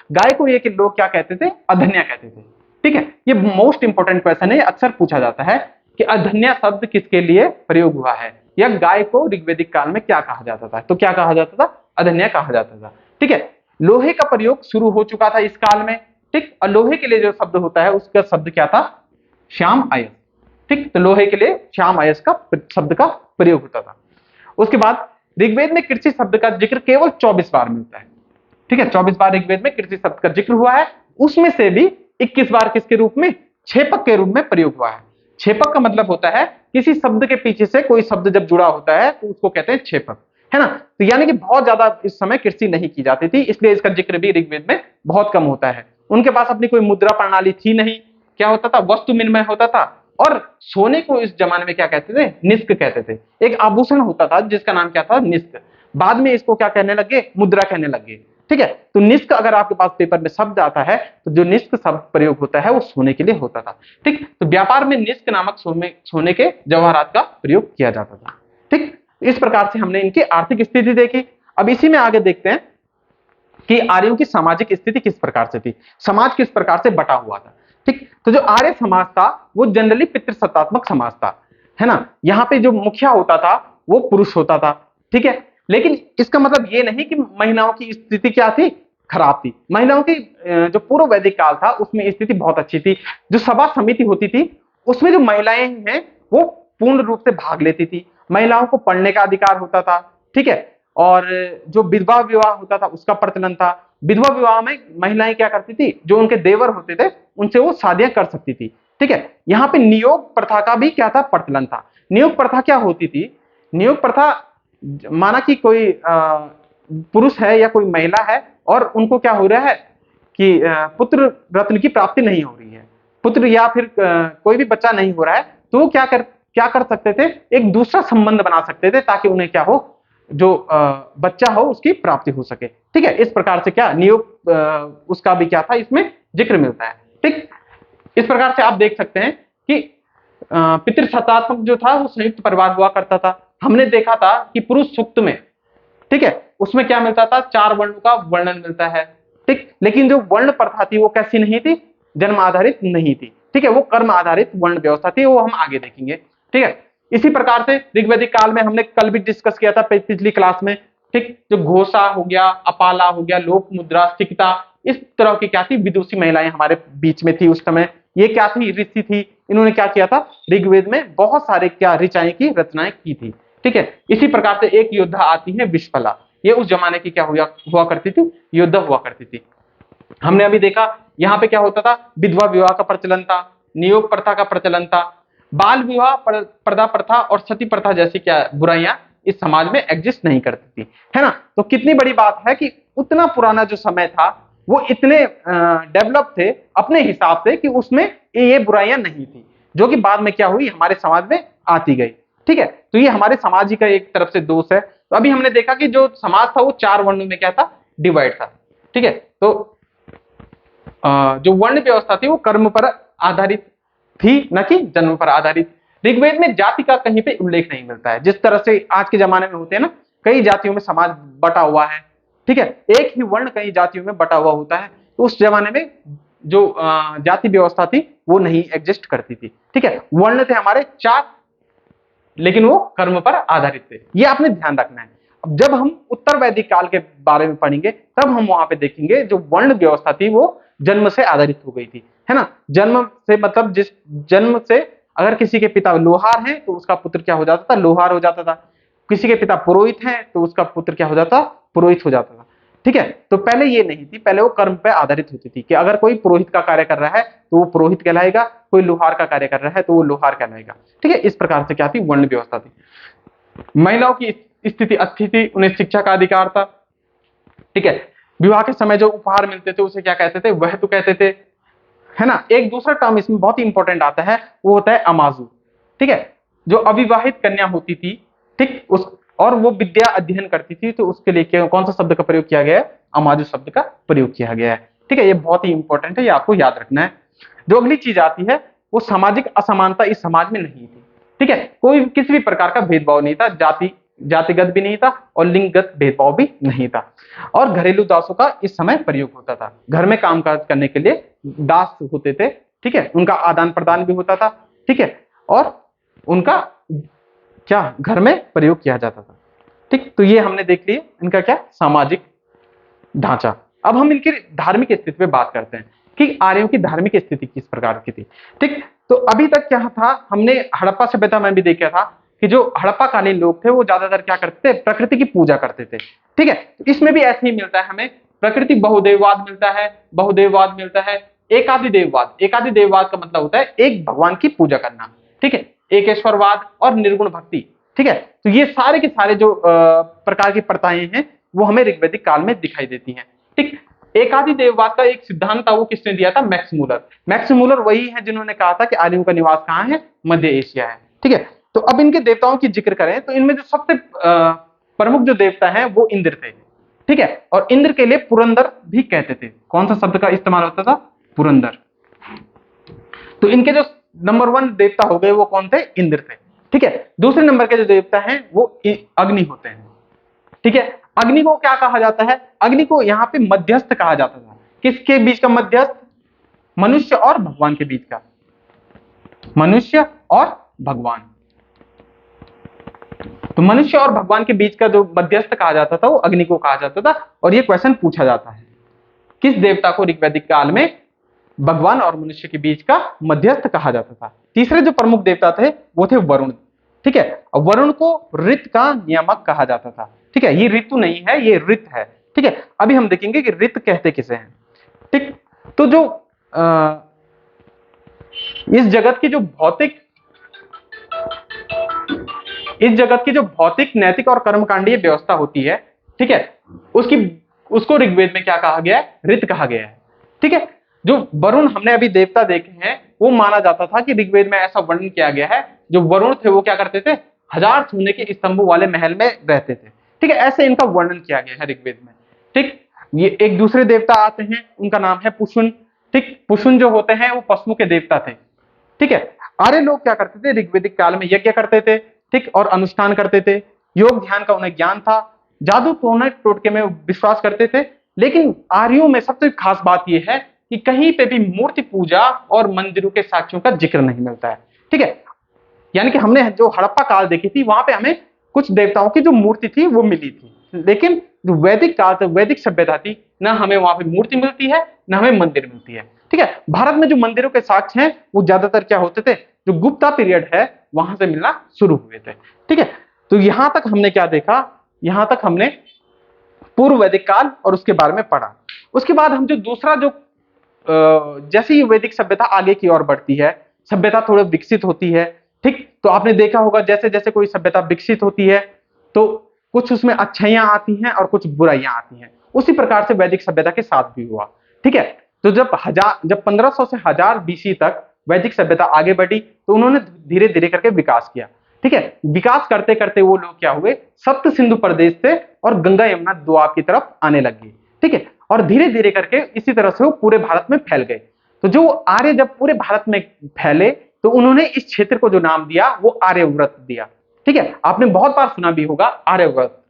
गाय को ये कि लोग क्या कहते थे? अधन्या कहते थे, ठीक है। ये मोस्ट इंपोर्टेंट क्वेश्चन है, अक्सर पूछा जाता है कि अधन्या शब्द किसके लिए प्रयोग हुआ है, या गाय को ऋग्वैदिक काल में क्या कहा जाता था? तो क्या कहा जाता था? अधन्या कहा जाता था, ठीक है। लोहे का प्रयोग शुरू हो चुका था इस काल में, ठीक। और लोहे के लिए जो शब्द होता है उसका शब्द क्या था? श्याम अयस, ठीक। तो लोहे के लिए श्याम अयस का शब्द का प्रयोग होता था। उसके बाद ऋग्वेद में कृषि शब्द का जिक्र केवल 24 बार मिलता है, ठीक है। 24 बार ऋग्वेद में कृषि शब्द का जिक्र हुआ है, उसमें से भी 21 बार किसके रूप में? छेपक के रूप में प्रयोग हुआ है। छेपक का मतलब होता है किसी शब्द के पीछे से कोई शब्द जब जुड़ा होता है तो उसको कहते हैं छेपक, है ना। तो यानी कि बहुत ज्यादा इस समय कृषि नहीं की जाती थी, इसलिए इसका जिक्र भी ऋग्वेद में बहुत कम होता है। उनके पास अपनी कोई मुद्रा प्रणाली थी नहीं। क्या होता था, वस्तु विनिमय होता था। और सोने को इस जमाने में क्या कहते थे, निष्क कहते थे। एक आभूषण होता था जिसका नाम क्या था, निष्क। बाद में इसको क्या कहने लगे, मुद्रा कहने लगे। ठीक है, तो निष्क अगर आपके पास पेपर में शब्द आता है तो जो निष्क शब्द प्रयोग होता है वो सोने के लिए होता था। ठीक, तो व्यापार में निष्क नामक सोने के जवाहरात का प्रयोग किया जाता था। ठीक, इस प्रकार से हमने इनकी आर्थिक स्थिति देखी। अब इसी में आगे देखते हैं कि आर्यों की सामाजिक स्थिति किस प्रकार से थी, समाज किस प्रकार से बटा हुआ था। ठीक, तो जो आर्य समाज था वो जनरली पितृसत्तात्मक समाज था, है ना। यहाँ पे जो मुखिया होता था वो पुरुष होता था। ठीक है, लेकिन इसका मतलब ये नहीं कि महिलाओं की स्थिति क्या थी, खराब थी। महिलाओं की जो पूर्व वैदिक काल था उसमें स्थिति बहुत अच्छी थी। जो सभा समिति होती थी उसमें जो महिलाएं हैं वो पूर्ण रूप से भाग लेती थी। महिलाओं को पढ़ने का अधिकार होता था। ठीक है, और जो विधवा विवाह होता था उसका प्रचलन था। विधवा विवाह में महिलाएं क्या करती थी, जो उनके देवर होते थे उनसे वो शादियां कर सकती थी। ठीक है, यहाँ पे नियोग प्रथा का भी क्या था, प्रचलन था। नियोग प्रथा क्या होती थी, नियोग प्रथा माना कि कोई पुरुष है या कोई महिला है और उनको क्या हो रहा है कि पुत्र रत्न की प्राप्ति नहीं हो रही है, पुत्र या फिर कोई भी बच्चा नहीं हो रहा है, तो वो क्या कर सकते थे, एक दूसरा संबंध बना सकते थे ताकि उन्हें क्या हो, जो बच्चा हो उसकी प्राप्ति हो सके। ठीक है, इस प्रकार से क्या नियोग उसका भी क्या था, इसमें जिक्र मिलता है। ठीक, इस प्रकार से आप देख सकते हैं कि पितृसत्तात्मक जो था वो संयुक्त परिवार हुआ करता था। हमने देखा था कि पुरुष सूक्त में, ठीक है, उसमें क्या मिलता था, 4 वर्णों का वर्णन मिलता है। ठीक, लेकिन जो वर्ण प्रथा थी वो कैसी नहीं थी, जन्म आधारित नहीं थी। ठीक है, वो कर्म आधारित वर्ण व्यवस्था थी, वो हम आगे देखेंगे। ठीक है, इसी प्रकार से ऋग्वैदिक काल में हमने कल भी डिस्कस किया था पिछली क्लास में। ठीक, जो घोषा हो गया, अपाला हो गया, लोक मुद्रा, सिकता, इस तरह की क्या थी, विदुषी महिलाएं हमारे बीच में थी उस समय। ये क्या थी, ऋषि थी। इन्होंने क्या किया था, ऋग्वेद में बहुत सारे क्या ऋचाएं की रचनाएं की थी। ठीक है, इसी प्रकार से एक योद्धा आती है विश्वला, ये उस जमाने की क्या हुआ करती थी, योद्धा हुआ करती थी। हमने अभी देखा यहाँ पे क्या होता था, विधवा विवाह का प्रचलन था, नियोग प्रथा का प्रचलन था, बाल विवाह, पर्दा प्रथा और सती प्रथा जैसी क्या बुराइयां इस समाज में एग्जिस्ट नहीं करती थी, है ना। तो कितनी बड़ी बात है कि उतना पुराना जो समय था वो इतने डेवलप थे अपने हिसाब से कि उसमें ये बुराइयां नहीं थी, जो कि बाद में क्या हुई, हमारे समाज में आती गई। ठीक है, तो ये हमारे समाज ही का एक तरफ से दोष है। तो अभी हमने देखा कि जो समाज था वो 4 वर्णों में क्या था, डिवाइड था। ठीक है, तो जो वर्ण व्यवस्था थी वो कर्म पर आधारित थी, न कि जन्म पर आधारित। ऋग्वेद में जाति का कहीं पे उल्लेख नहीं मिलता है, जिस तरह से आज के जमाने में होते हैं ना, कई जातियों में समाज बटा हुआ है। ठीक है, एक ही वर्ण कई जातियों में बटा हुआ होता है, तो उस जमाने में जो जाति व्यवस्था थी वो नहीं एग्जिस्ट करती थी। ठीक है, वर्ण थे हमारे 4, लेकिन वो कर्म पर आधारित थे, ये आपने ध्यान रखना है। अब जब हम उत्तर वैदिक काल के बारे में पढ़ेंगे तब हम वहां पे देखेंगे जो वर्ण व्यवस्था थी वो जन्म से आधारित हो गई थी, है ना। जन्म से मतलब जिस जन्म से अगर किसी के पिता लोहार हैं तो उसका पुत्र क्या हो जाता था, लोहार हो जाता था। किसी के पिता पुरोहित हैं तो उसका पुत्र क्या हो जाता, पुरोहित हो जाता था। ठीक है, तो पहले ये नहीं थी, पहले वो कर्म पे आधारित होती थी कि अगर कोई पुरोहित का कार्य कर रहा है तो वो पुरोहित कहलाएगा, कोई लोहार का कार्य कर रहा है तो वो लोहार कहलाएगा। ठीक है, इस प्रकार से क्या थी, वर्ण व्यवस्था थी। महिलाओं की स्थिति अच्छी थी, उन्हें शिक्षा का अधिकार था। ठीक है, विवाह के समय जो उपहार मिलते थे उसे क्या कहते थे, वह तो कहते थे, है ना। एक दूसरा टर्म इसमें बहुत ही इंपॉर्टेंट आता है, वो होता है अमाजू। ठीक है, जो अविवाहित कन्या होती थी, ठीक, उस और वो विद्या अध्ययन करती थी तो उसके लिए कौन सा शब्द का प्रयोग किया गया है, अमाजू शब्द का प्रयोग किया गया है। ठीक है, ये बहुत ही इंपॉर्टेंट है, ये आपको याद रखना है। जो अगली चीज आती है वो सामाजिक असमानता इस समाज में नहीं थी। ठीक है, कोई किसी भी प्रकार का भेदभाव नहीं था, जातिगत भी नहीं था और लिंगगत भेदभाव भी नहीं था। और घरेलू दासों का इस समय प्रयोग होता था, घर में कामकाज करने के लिए दास होते थे। ठीक है, उनका आदान प्रदान भी होता था। ठीक है, और उनका क्या घर में प्रयोग किया जाता था। ठीक, तो ये हमने देख लिए इनका क्या सामाजिक ढांचा। अब हम इनकी धार्मिक स्थिति पे बात करते हैं कि आर्यों की धार्मिक स्थिति किस प्रकार की थी। ठीक, तो अभी तक क्या था, हमने हड़प्पा सभ्यता में भी देखा था कि जो हड़प्पा कालीन लोग थे वो ज्यादातर क्या करते थे, प्रकृति की पूजा करते थे। ठीक है, तो इसमें भी ऐसे ही मिलता है हमें, प्रकृति बहुदेववाद मिलता है, बहुदेववाद मिलता है, एकादिदेववाद। एकादिदेववाद का मतलब होता है एक भगवान की पूजा करना। ठीक है, एकेश्वरवाद और निर्गुण भक्ति। ठीक है, तो ये सारे के सारे जो प्रकार की प्रथाएं हैं वो हमें ऋग्वैदिक काल में दिखाई देती हैं। ठीक, एकादि देववाद का एक सिद्धांत था, वो किसने दिया था? Max Muller. मैक्स मूलर वही है जिन्होंने कहा था कि आर्यों का निवास कहाँ है? मध्य एशिया है। ठीक है, तो अब इनके देवताओं की जिक्र करें तो इनमें जो सबसे प्रमुख जो देवता है वो इंद्र थे। ठीक है, और इंद्र के लिए पुरंदर भी कहते थे। कौन सा शब्द का इस्तेमाल होता था? पुरंदर। तो इनके जो नंबर 1 देवता हो गए वो कौन थे? इंद्र थे। ठीक है, दूसरे नंबर के जो देवता हैं वो अग्नि होते हैं। ठीक है, अग्नि को क्या कहा जाता है? अग्नि को यहाँ पे मध्यस्थ कहा जाता था। किसके बीच का मध्यस्थ? मनुष्य और भगवान के बीच का। मनुष्य और भगवान, तो मनुष्य और भगवान के बीच का जो मध्यस्थ कहा जाता था वो अग्नि को कहा जाता था। और ये क्वेश्चन पूछा जाता है, किस देवता को ऋग्वैदिक काल में भगवान और मनुष्य के बीच का मध्यस्थ कहा जाता था? तीसरे जो प्रमुख देवता थे वो थे वरुण। ठीक है, वरुण को ऋत का नियामक कहा जाता था। ठीक है, ये ऋतु नहीं है, ये ऋत है। ठीक है, अभी हम देखेंगे कि ऋत कहते किसे हैं। ठीक, तो जो इस जगत की जो भौतिक, नैतिक और कर्मकांडीय व्यवस्था होती है, ठीक है, उसको ऋग्वेद में क्या कहा गया है? ऋत कहा गया है। ठीक है, जो वरुण हमने अभी देवता देखे हैं वो माना जाता था कि ऋग्वेद में ऐसा वर्णन किया गया है, जो वरुण थे वो क्या करते थे? 1000 सोने के स्तंभों वाले महल में रहते थे। ठीक है, ऐसे इनका वर्णन किया गया है ऋग्वेद में। ठीक, ये एक दूसरे देवता आते हैं, उनका नाम है पुशुन। ठीक, पुशुन जो होते हैं वो पशुओं के देवता थे। ठीक है, आर्य लोग क्या करते थे? ऋग्वेदिक काल में यज्ञ करते थे, ठीक, और अनुष्ठान करते थे। योग ध्यान का उन्हें ज्ञान था। जादू टोने टोटके में विश्वास करते थे। लेकिन आर्यों में सबसे खास बात यह है कि कहीं पे भी मूर्ति पूजा और मंदिरों के साक्ष्यों का जिक्र नहीं मिलता है। ठीक है, यानी कि हमने जो हड़प्पा काल देखी थी वहां पे हमें कुछ देवताओं की जो मूर्ति थी वो मिली थी, लेकिन जो वैदिक काल था, वैदिक सभ्यता थी, ना हमें वहां पे मूर्ति मिलती है ना हमें मंदिर मिलती है। ठीक है, भारत में जो मंदिरों के साक्ष्य हैं वो ज्यादातर क्या होते थे? जो गुप्ता पीरियड है वहां से मिलना शुरू हुए थे। ठीक है, तो यहां तक हमने क्या देखा? यहां तक हमने पूर्व वैदिक काल और उसके बारे में पढ़ा। उसके बाद हम जो दूसरा जो जैसे ही वैदिक सभ्यता आगे की ओर बढ़ती है, सभ्यता थोड़ी विकसित होती है। ठीक, तो आपने देखा होगा जैसे जैसे कोई सभ्यता विकसित होती है तो कुछ उसमें अच्छाइयां आती हैं और कुछ बुराइयां आती हैं। उसी प्रकार से वैदिक सभ्यता के साथ भी हुआ। ठीक है, तो जब 1500 से 1000 BC तक वैदिक सभ्यता आगे बढ़ी तो उन्होंने धीरे धीरे करके विकास किया। ठीक है, विकास करते करते वो लोग क्या हुए? सप्त सिंधु प्रदेश से और गंगा यमुना दोआब की तरफ आने लग गए। ठीक है, और धीरे धीरे करके इसी तरह से वो पूरे भारत में फैल गए। तो जो आर्य जब पूरे भारत में फैले तो उन्होंने इस क्षेत्र को जो नाम दिया वो आर्यव्रत दिया। ठीक है, आपने बहुत बार सुना भी होगा आर्यव्रत।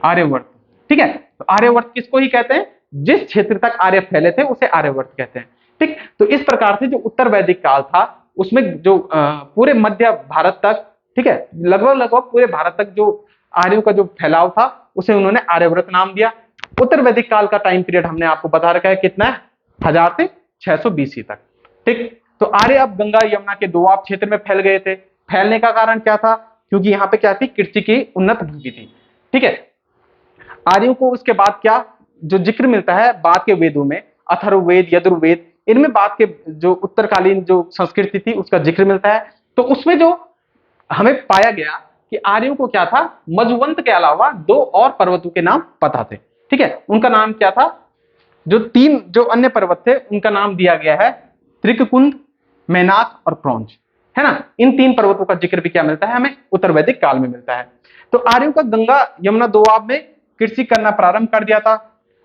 आर्यव्रत, ठीक है, तो आर्यव्रत किसको ही कहते हैं? जिस क्षेत्र तक आर्य फैले थे उसे आर्यव्रत कहते हैं। ठीक, तो इस प्रकार से जो उत्तर वैदिक काल था उसमें जो पूरे मध्य भारत तक, ठीक है, लगभग पूरे भारत तक जो आर्यों का जो फैलाव था उसे उन्होंने आर्यव्रत नाम दिया। उत्तर वैदिक काल का टाइम पीरियड हमने आपको बता रखा है कितना है? 1000 से 600 BC तक। ठीक, तो आर्य अब गंगा यमुना के दोआब क्षेत्र में फैल गए थे। फैलने का कारण क्या था? क्योंकि यहाँ पे क्या थी? कृषि की उन्नत भूमि थी। ठीक है, आर्यों को उसके बाद क्या जो जिक्र मिलता है बाद के वेदों में, अथर्ववेद, यजुर्वेद, इनमें बाद के जो उत्तरकालीन जो संस्कृति थी उसका जिक्र मिलता है। तो उसमें जो हमें पाया गया कि आर्यों को क्या था? मधुवंत के अलावा 2 और पर्वतों के नाम पता थे। ठीक है, उनका नाम क्या था? जो 3 जो अन्य पर्वत थे उनका नाम दिया गया है त्रिककुंड, मैनाक और क्रौंच, है ना। इन 3 पर्वतों का जिक्र भी क्या मिलता है हमें? उत्तर वैदिक काल में मिलता है। तो आर्यों का गंगा यमुना दोआब में कृषि करना प्रारंभ कर दिया था।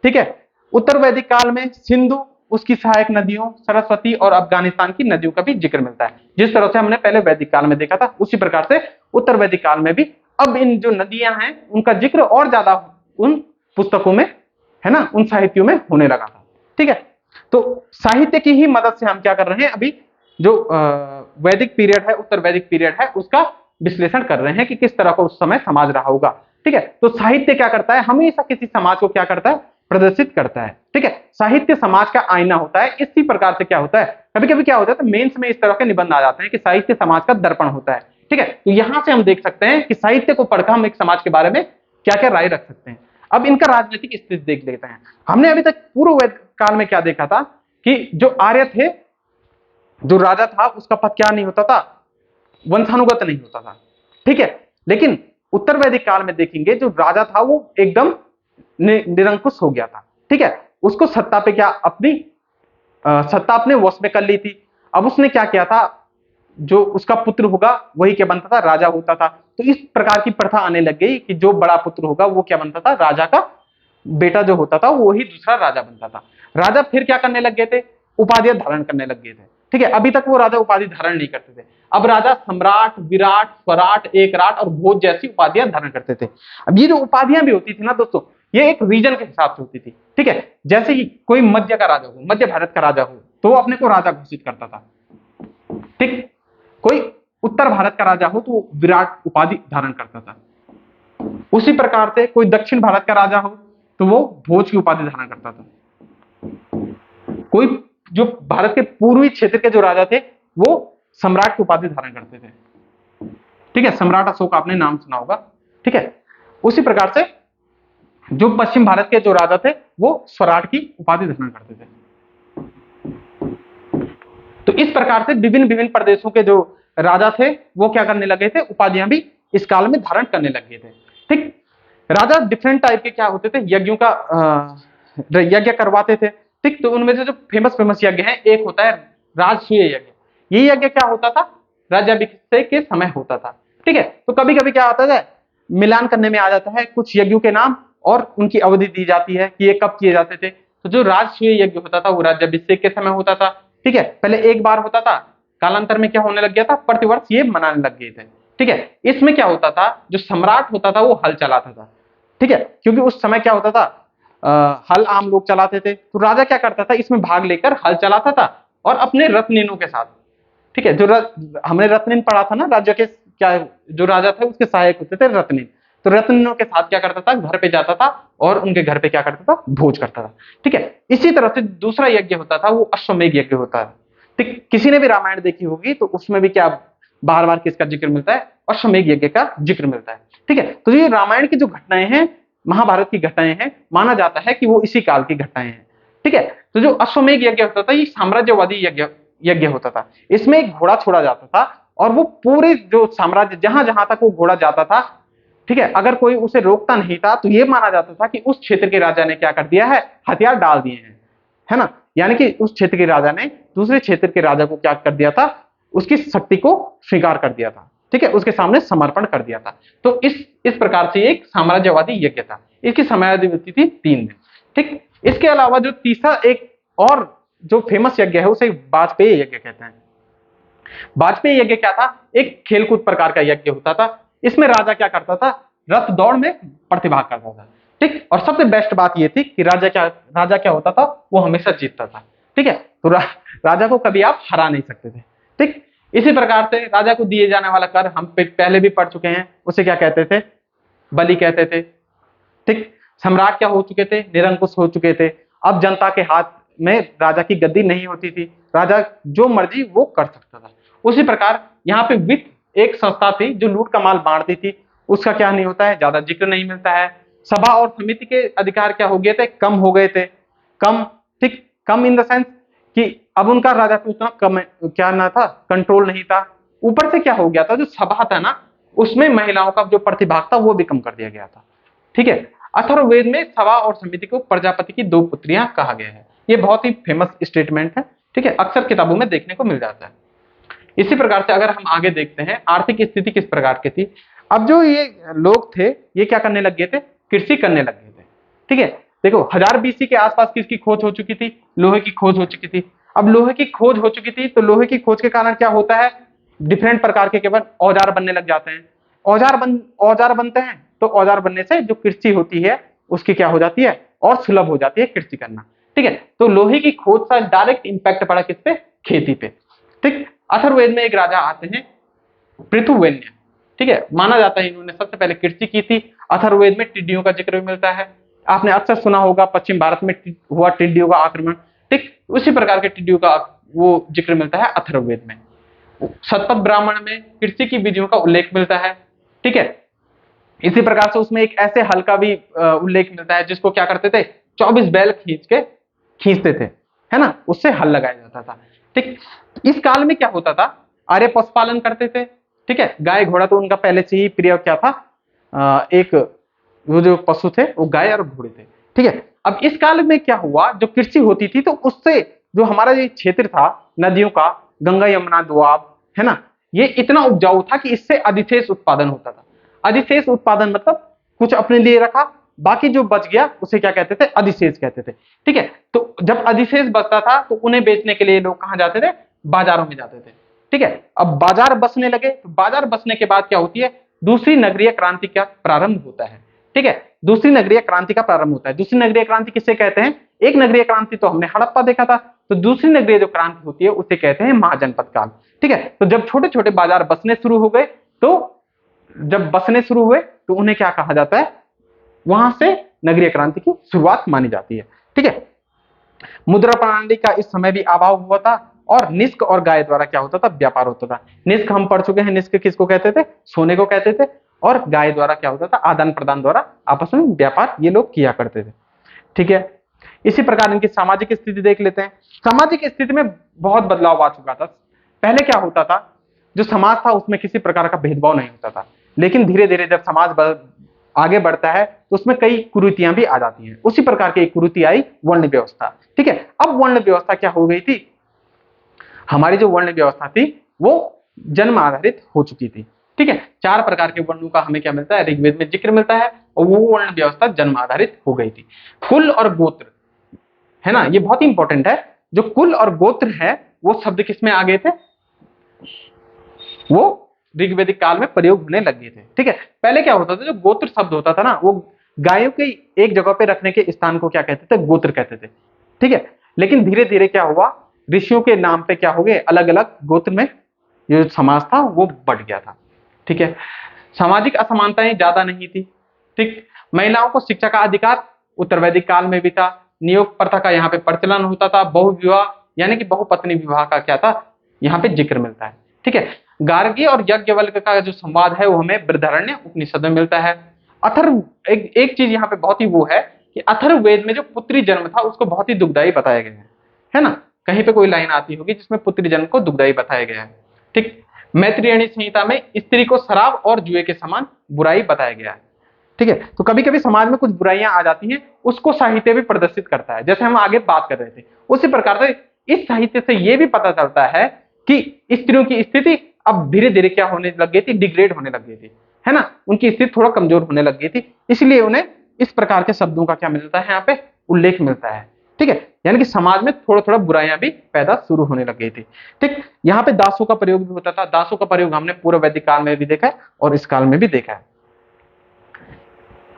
ठीक है, उत्तर वैदिक काल में सिंधु, उसकी सहायक नदियों, सरस्वती और अफगानिस्तान की नदियों का भी जिक्र मिलता है। जिस तरह से हमने पहले वैदिक काल में देखा था उसी प्रकार से उत्तर वैदिक काल में भी अब इन जो नदियां हैं उनका जिक्र और ज्यादा उन पुस्तकों में, है ना, उन साहित्यों में होने लगा था। ठीक है, तो साहित्य की ही मदद से हम क्या कर रहे हैं? अभी जो वैदिक पीरियड है, उत्तर वैदिक पीरियड है, उसका विश्लेषण कर रहे हैं कि किस तरह का उस समय समाज रहा होगा। ठीक है, तो साहित्य क्या करता है? हमेशा किसी समाज को क्या करता है? प्रदर्शित करता है। ठीक है, साहित्य समाज का आईना होता है। इसी प्रकार से क्या होता है? कभी कभी क्या होता है? तो मेंस में इस तरह के निबंध आ जाते हैं कि साहित्य समाज का दर्पण होता है। ठीक है, तो यहां से हम देख सकते हैं कि साहित्य को पढ़कर हम एक समाज के बारे में क्या क्या राय रख सकते हैं। अब इनका राजनीतिक स्थिति देख लेते हैं। हमने अभी तक पूर्व वैदिक काल में क्या देखा था कि जो आर्य थे, जो राजा था, उसका पद क्या नहीं होता था? वंशानुगत नहीं होता था। ठीक है, लेकिन उत्तर वैदिक काल में देखेंगे जो राजा था वो एकदम निरंकुश हो गया था। ठीक है, उसको सत्ता पे क्या अपनी सत्ता अपने वश में कर ली थी। अब उसने क्या किया था, जो उसका पुत्र होगा वही क्या बनता था, राजा होता था। तो इस प्रकार की प्रथा आने लग गई कि जो बड़ा पुत्र होगा वो क्या बनता था, राजा का बेटा जो होता था वही दूसरा राजा बनता था। राजा फिर क्या करने लग गए थे, उपाधियां धारण करने लग गए थे। ठीक है, अभी तक वो राजा उपाधि धारण नहीं करते थे। अब राजा सम्राट, विराट, स्वराट, एकराट और भोज जैसी उपाधियां धारण करते थे। अब ये जो उपाधियां भी होती थी ना दोस्तों, ये एक रीजन के हिसाब से होती थी। ठीक है, जैसे कि कोई मध्य का राजा हो, मध्य भारत का राजा हो, तो वो अपने को राजा घोषित करता था। ठीक, कोई उत्तर भारत का राजा हो तो वो विराट उपाधि धारण करता था। उसी प्रकार से कोई दक्षिण भारत का राजा हो तो वो भोज की उपाधि धारण करता था। कोई जो भारत के पूर्वी क्षेत्र के जो राजा थे वो सम्राट की उपाधि धारण करते थे। ठीक है, सम्राट अशोक आपने नाम सुना होगा। ठीक है, उसी प्रकार से जो पश्चिम भारत के जो राजा थे वो स्वराट की उपाधि धारण करते थे। तो इस प्रकार से विभिन्न विभिन्न प्रदेशों के जो राजा थे वो क्या करने लगे थे, उपाधियां भी इस काल में धारण करने लगे थे। ठीक, राजा डिफरेंट टाइप के क्या होते थे, यज्ञों का यज्ञ करवाते थे। ठीक, तो उनमें से जो फेमस फेमस यज्ञ है, एक होता है राजसूय यज्ञ। ये यज्ञ क्या होता था, राज्याभिषेक के समय होता था। ठीक है, तो कभी कभी क्या होता है, मिलान करने में आ जाता है कुछ यज्ञों के नाम और उनकी अवधि दी जाती है कि ये कब किए जाते थे। तो जो राजसूय यज्ञ होता था वो राज्याभिषेक के समय होता था। ठीक है, पहले एक बार होता था, कालांतर में क्या होने लग गया था, प्रतिवर्ष ये मनाने लग गए थे। ठीक है, इसमें क्या होता था, जो सम्राट होता था वो हल चलाता था। ठीक है, क्योंकि उस समय क्या होता था, हल आम लोग चलाते थे, तो राजा क्या करता था, इसमें भाग लेकर हल चलाता था और अपने रत्नीनों के साथ। ठीक है, जो हमने रत्नीन पढ़ा था ना, राज्य के क्या जो राजा थे उसके सहायक होते थे रत्नीन। तो रत्नीनों के साथ क्या करता था, घर पे जाता था और उनके घर पे क्या करता था, भोज करता था। ठीक है, इसी तरह से दूसरा यज्ञ होता था वो अश्वमेध यज्ञ होता है। ठीक, किसी ने भी रामायण देखी होगी तो उसमें भी क्या बार बार किसका जिक्र मिलता है, अश्वमेध यज्ञ का जिक्र मिलता है। ठीक है, तो ये रामायण की जो घटनाएं हैं, महाभारत की घटनाएं हैं, माना जाता है कि वो इसी काल की घटनाएं हैं। ठीक है, तो जो अश्वमेध यज्ञ होता था ये साम्राज्यवादी यज्ञ यज्ञ होता था। इसमें एक घोड़ा छोड़ा जाता था और वो पूरे जो साम्राज्य जहां जहां तक वो घोड़ा जाता था, ठीक है, अगर कोई उसे रोकता नहीं था तो ये माना जाता था कि उस क्षेत्र के राजा ने क्या कर दिया है, हथियार डाल दिए हैं, है ना। यानी कि उस क्षेत्र के राजा ने दूसरे क्षेत्र के राजा को क्या कर दिया था, उसकी शक्ति को स्वीकार कर दिया था। ठीक है, उसके सामने समर्पण कर दिया था। तो इस प्रकार से एक साम्राज्यवादी यज्ञ था। इसकी समयावधि थी 3 दिन। ठीक, इसके अलावा जो तीसरा एक और जो फेमस यज्ञ है उसे वाजपेयी यज्ञ कहते हैं। वाजपेयी यज्ञ क्या था, एक खेलकूद प्रकार का यज्ञ होता था। इसमें राजा क्या करता था, रथ दौड़ में प्रतिभाग करता था। ठीक, और सबसे बेस्ट बात यह थी कि राजा क्या होता था, वो हमेशा जीतता था। ठीक है, तो राजा को कभी आप हरा नहीं सकते थे। ठीक, इसी प्रकार से राजा को दिए जाने वाला कर हम पहले भी पढ़ चुके हैं, उसे क्या कहते थे, बलि कहते थे। ठीक, सम्राट क्या हो चुके थे, निरंकुश हो चुके थे। अब जनता के हाथ में राजा की गद्दी नहीं होती थी, राजा जो मर्जी वो कर सकता था। उसी प्रकार यहाँ पे वित्त एक संस्था थी जो लूट का माल बांटती थी, उसका क्या नहीं होता है, ज्यादा जिक्र नहीं मिलता है। सभा और समिति के अधिकार क्या हो गए थे, कम हो गए थे, कम। ठीक, कम इन द सेंस कि अब उनका राजा पे उतना कम क्या ना था, कंट्रोल नहीं था। ऊपर से क्या हो गया था, जो सभा था ना उसमें महिलाओं का जो प्रतिभाग था वो भी कम कर दिया गया था। ठीक है, अथर्ववेद में सभा और समिति को प्रजापति की 2 पुत्रियां कहा गया है। ये बहुत ही फेमस स्टेटमेंट है। ठीक है, अक्सर किताबों में देखने को मिल जाता है। इसी प्रकार से अगर हम आगे देखते हैं, आर्थिक स्थिति किस प्रकार की थी। अब जो ये लोग थे ये क्या करने लग गए थे, कृषि करने लग गए थे। ठीक है, देखो 1000 BC के आसपास किसकी खोज हो चुकी थी, लोहे की खोज हो चुकी थी। अब लोहे की खोज हो चुकी थी तो लोहे की खोज के कारण क्या होता है, डिफरेंट प्रकार के केवल औजार बनने लग जाते हैं। औजार बनते हैं तो औजार बनने से जो कृषि होती है उसकी क्या हो जाती है, और सुलभ हो जाती है कृषि करना। ठीक है, तो लोहे की खोज का डायरेक्ट इंपैक्ट पड़ा किस पे, खेती पे। ठीक, अथर्ववेद में एक राजा आते हैं पृथुवैन्य। ठीक है, माना जाता है इन्होंने सबसे पहले कृषि की थी। अथर्ववेद में टिड्डियों का जिक्र भी मिलता है। आपने अक्सर सुना होगा पश्चिम भारत में हुआ टिड्डियों का आक्रमण। ठीक, उसी प्रकार के टिड्डियों का वो जिक्र मिलता है अथर्ववेद में। शतपथ ब्राह्मण में कृषि की विधियों का उल्लेख मिलता है। ठीक है, इसी प्रकार से उसमें एक ऐसे हल का भी उल्लेख मिलता है जिसको क्या करते थे, 24 बैल खींचते थे, है ना, उससे हल लगाया जाता था। ठीक, इस काल में क्या होता था, आर्य पशुपालन करते थे। ठीक है, गाय घोड़ा तो उनका पहले से ही प्रिय क्या था, एक वो जो पशु थे वो गाय और घोड़े थे। ठीक है, अब इस काल में क्या हुआ, जो कृषि होती थी तो उससे जो हमारा ये क्षेत्र था नदियों का, गंगा यमुना दोआब, है ना, ये इतना उपजाऊ था कि इससे अधिशेष उत्पादन होता था। अधिशेष उत्पादन मतलब कुछ अपने लिए रखा, बाकी जो बच गया उसे क्या कहते थे, अधिशेष कहते थे। ठीक है, तो जब अधिशेष बचता था तो उन्हें बेचने के लिए लोग कहां जाते थे, बाजारों में जाते थे। ठीक है, अब बाजार बसने लगे, तो बाजार बसने के बाद क्या होती है, दूसरी नगरीय क्रांति का प्रारंभ होता है। ठीक है, दूसरी नगरीय क्रांति का प्रारंभ होता है। दूसरी नगरीय क्रांति किसे कहते हैं, एक नगरीय क्रांति तो हमने हड़प्पा देखा था, तो दूसरी नगरीय जो क्रांति होती है उसे कहते हैं महाजनपद काल। ठीक है, तो जब छोटे छोटे बाजार बसने शुरू हो गए, तो जब बसने शुरू हुए तो उन्हें क्या कहा जाता है, वहां से नगरीय क्रांति की शुरुआत मानी जाती है। ठीक है, मुद्रा प्रणाली का इस समय भी अभाव हुआ था और निष्क और गाय द्वारा क्या होता था, व्यापार होता था। निष्क हम पढ़ चुके हैं, निष्क किसको कहते थे, सोने को कहते थे, और गाय द्वारा क्या होता था, आदान प्रदान द्वारा आपस में व्यापार ये लोग किया करते थे। ठीक है, इसी प्रकार इनकी सामाजिक स्थिति देख लेते हैं। सामाजिक स्थिति में बहुत बदलाव आ चुका था। पहले क्या होता था, जो समाज था उसमें किसी प्रकार का भेदभाव नहीं होता था, लेकिन धीरे धीरे जब समाज आगे बढ़ता है तो उसमें कई कुरीतियां भी आ जाती हैं। उसी प्रकार की एक कुरीति आई, वर्ण व्यवस्था। ठीक है, अब वर्ण व्यवस्था क्या हो गई थी, हमारी जो वर्ण व्यवस्था थी वो जन्म आधारित हो चुकी थी। ठीक है, 4 प्रकार के वर्णों का हमें क्या मिलता है, ऋग्वेद में जिक्र मिलता है, और वो वर्ण व्यवस्था जन्म आधारित हो गई थी। कुल और गोत्र, है ना, ये बहुत ही इंपॉर्टेंट है। जो कुल और गोत्र है वो शब्द किसमें आ गए थे, वो ऋग्वेदिक काल में प्रयोग होने लग गए थे। ठीक है, पहले क्या होता था, जो गोत्र शब्द होता था ना, वो गायों के एक जगह पे रखने के स्थान को क्या कहते थे, गोत्र कहते थे। ठीक है, लेकिन धीरे धीरे क्या हुआ, ऋषियों के नाम पे क्या हो गए, अलग अलग गोत्र में जो समाज था वो बढ़ गया था। ठीक है, सामाजिक असमानताएं ज्यादा नहीं थी। ठीक, महिलाओं को शिक्षा का अधिकार उत्तर वैदिक काल में भी था। नियोग प्रथा का यहाँ पे प्रचलन होता था। बहुविवाह यानी कि बहुपत्नी विवाह का क्या था, यहाँ पे जिक्र मिलता है। ठीक है, गार्गी और यज्ञवल्क्य का जो संवाद है वो हमें बृहदारण्य उपनिषद में मिलता है। अथर्व, एक चीज यहाँ पे बहुत ही वो है कि अथर्ववेद में जो पुत्री जन्म था उसको बहुत ही दुखदायी बताया गया है ना, कहीं पे कोई लाइन आती होगी जिसमें पुत्री जन्म को दुखदायी बताया गया है। ठीक, मैत्रेयणी संहिता में स्त्री को शराब और जुए के समान बुराई बताया गया है। ठीक है, तो कभी कभी समाज में कुछ बुराइयां आ जाती हैं, उसको साहित्य भी प्रदर्शित करता है, जैसे हम आगे बात कर रहे थे। उसी प्रकार से इस साहित्य से यह भी पता चलता है कि स्त्रियों की स्थिति अब धीरे धीरे क्या होने लग गई थी, डिग्रेड होने लग गई थी, है ना, उनकी स्थिति थोड़ा कमजोर होने लग गई थी, इसलिए उन्हें इस प्रकार के शब्दों का क्या मिलता है, यहाँ पे उल्लेख मिलता है। ठीक है, यानी कि समाज में थोड़ा थोड़ा बुराइयां भी पैदा शुरू होने लग गई थी। ठीक, यहाँ पे दासों का प्रयोग भी होता था। दासों का प्रयोग हमने पूर्व वैदिक काल में भी देखा है और इस काल में भी देखा है।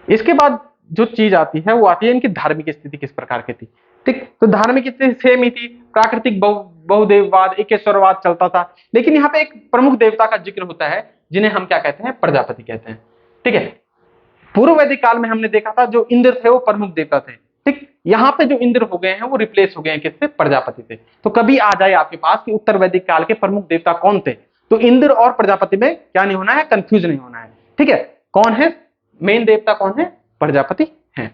इसके बाद जो चीज आती है वो आती है इनकी धार्मिक स्थिति किस प्रकार की थी। ठीक, तो धार्मिक स्थिति सेम ही थी। प्राकृतिक बहुदेववाद, एकेश्वरवाद चलता था, लेकिन यहाँ पे एक प्रमुख देवता का जिक्र होता है जिन्हें हम क्या कहते हैं, प्रजापति कहते हैं। ठीक है, पूर्व वैदिक काल में हमने देखा था जो इंद्र थे वो प्रमुख देवता थे। ठीक, यहाँ पे जो इंद्र हो गए हैं वो रिप्लेस हो गए हैं किससे, प्रजापति से। तो कभी आ जाए आपके पास कि उत्तर वैदिक काल के प्रमुख देवता कौन थे, तो इंद्र और प्रजापति में क्या नहीं होना है, कंफ्यूज नहीं होना है। ठीक है, कौन है मेन देवता, कौन है, प्रजापति है।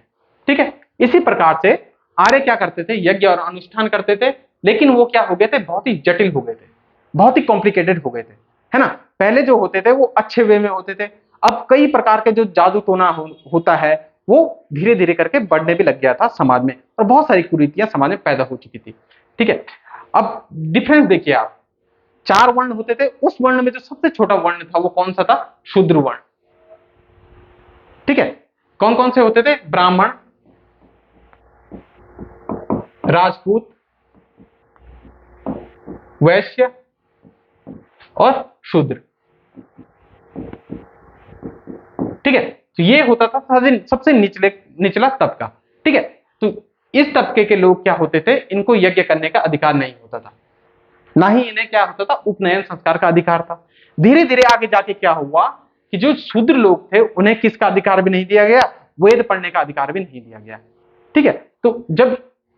ठीक है, इसी प्रकार से आर्य क्या करते थे, यज्ञ और अनुष्ठान करते थे, लेकिन वो क्या हो गए थे, बहुत ही जटिल हो गए थे, बहुत ही कॉम्प्लिकेटेड हो गए थे, है ना। पहले जो होते थे वो अच्छे वे में होते थे, अब कई प्रकार के जो जादू टोना होता है वो धीरे धीरे करके बढ़ने भी लग गया था समाज में, और बहुत सारी कुरीतियां समाज में पैदा हो चुकी थी। ठीक है, अब डिफरेंस देखिए आप, 4 वर्ण होते थे, उस वर्ण में जो सबसे छोटा वर्ण था वो कौन सा था, शूद्र वर्ण। ठीक है, कौन कौन से होते थे, ब्राह्मण, राजपूत, वैश्य और शूद्र। ठीक है, तो ये होता था सबसे निचला तबका। ठीक है, तो इस तबके के लोग क्या होते थे, इनको यज्ञ करने का अधिकार नहीं होता था, ना ही इन्हें क्या होता था, उपनयन संस्कार का अधिकार था। धीरे धीरे आगे जाके क्या हुआ कि जो शूद्र लोग थे उन्हें किसका अधिकार भी नहीं दिया गया, वेद पढ़ने का अधिकार भी नहीं दिया गया। ठीक है, तो जब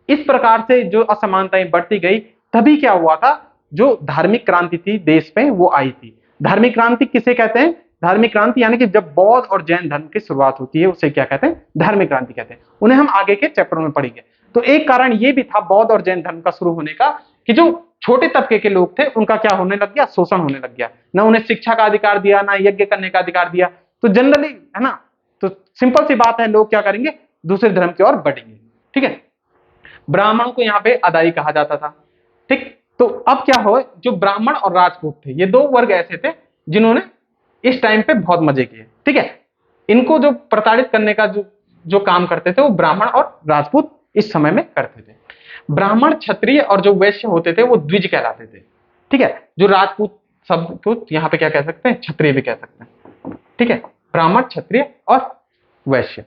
इस प्रकार से जो असमानताएं बढ़ती गई, तभी क्या हुआ था, जो धार्मिक क्रांति थी देश में वो आई थी। धार्मिक क्रांति किसे कहते हैं, धार्मिक क्रांति यानी कि जब बौद्ध और जैन धर्म की शुरुआत होती है उसे क्या कहते हैं, धार्मिक क्रांति कहते हैं। उन्हें हम आगे के चैप्टर में पढ़ेंगे। तो एक कारण ये भी था बौद्ध और जैन धर्म का शुरू होने का कि जो छोटे तबके के लोग थे उनका क्या होने लग गया, शोषण होने लग गया, ना उन्हें शिक्षा का अधिकार दिया, ना यज्ञ करने का अधिकार दिया। तो जनरली, है ना, तो सिंपल सी बात है, लोग क्या करेंगे, दूसरे धर्म की ओर बढ़ेंगे। ठीक है, ब्राह्मणों को यहाँ पे अदाई कहा जाता था। ठीक, तो अब क्या हो, जो ब्राह्मण और राजपूत थे, ये दो वर्ग ऐसे थे जिन्होंने इस टाइम पे बहुत मजे किए। ठीक है, इनको जो प्रताड़ित करने का जो काम करते थे वो ब्राह्मण और राजपूत इस समय में करते थे। ब्राह्मण, क्षत्रिय और जो वैश्य होते थे वो द्विज कहलाते थे। ठीक है, जो राजपूत शब्द को यहाँ पे क्या कह सकते हैं, क्षत्रिय भी कह सकते हैं। ठीक है, ब्राह्मण, क्षत्रिय और वैश्य।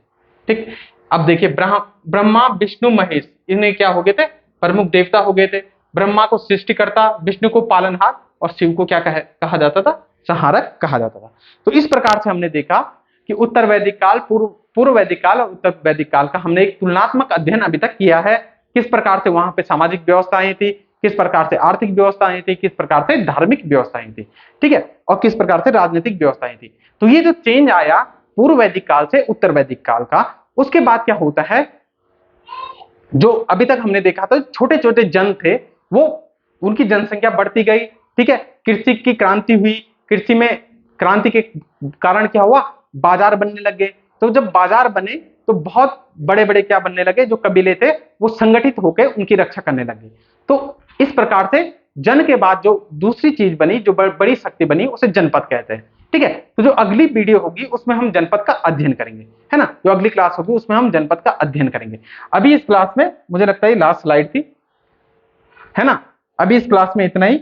ठीक, अब देखिए ब्रह्मा, विष्णु, महेश, इन्हें क्या हो गए थे, प्रमुख देवता हो गए थे। ब्रह्मा को सृष्टिकर्ता, विष्णु को पालनहार और शिव को क्या कहा जाता था, संहारक कहा जाता था। तो इस प्रकार से हमने देखा कि उत्तर वैदिक काल, पूर्व वैदिक काल और उत्तर वैदिक काल का हमने एक तुलनात्मक अध्ययन अभी तक किया है। किस प्रकार से वहां पे सामाजिक व्यवस्थाएं थी, किस प्रकार से आर्थिक व्यवस्थाएं थी, किस प्रकार से धार्मिक व्यवस्थाएं थी। ठीक है, और किस प्रकार से राजनीतिक व्यवस्थाएं थी। तो ये जो चेंज आया पूर्व वैदिक काल से उत्तर वैदिक काल का, उसके बाद क्या होता है, जो अभी तक हमने देखा था छोटे छोटे जन थे, वो उनकी जनसंख्या बढ़ती गई। ठीक है, कृषि की क्रांति हुई, कृषि में क्रांति के कारण क्या हुआ, बाजार बनने लगे। तो जब बाजार बने तो बहुत बड़े बड़े क्या बनने लगे, जो कबीले थे वो संगठित होकर उनकी रक्षा करने लगे। तो इस प्रकार से जन के बाद जो दूसरी चीज बनी, जो बड़ी शक्ति बनी, उसे जनपद कहते हैं। ठीक है, तो जो अगली वीडियो होगी उसमें हम जनपद का अध्ययन करेंगे, है ना। जो अगली क्लास होगी उसमें हम जनपद का अध्ययन करेंगे। अभी इस क्लास में मुझे लगता है लास्ट स्लाइड थी, है ना। अभी इस क्लास में इतना ही।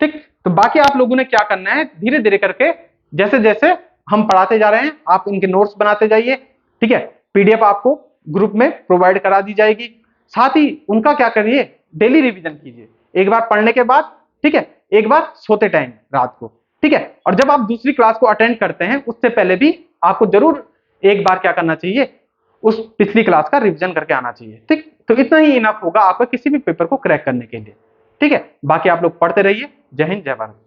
ठीक, तो बाकी आप लोगों ने क्या करना है, धीरे धीरे करके जैसे जैसे हम पढ़ाते जा रहे हैं आप इनके नोट्स बनाते जाइए। ठीक है, पीडीएफ आपको ग्रुप में प्रोवाइड करा दी जाएगी। साथ ही उनका क्या करिए, डेली रिवीजन कीजिए, एक बार पढ़ने के बाद। ठीक है, एक बार सोते टाइम रात को। ठीक है, और जब आप दूसरी क्लास को अटेंड करते हैं उससे पहले भी आपको जरूर एक बार क्या करना चाहिए, उस पिछली क्लास का रिवीजन करके आना चाहिए। ठीक, तो इतना ही इनफ होगा आपका किसी भी पेपर को क्रैक करने के लिए। ठीक है, बाकी आप लोग पढ़ते रहिए। जय हिंद, जय भारत।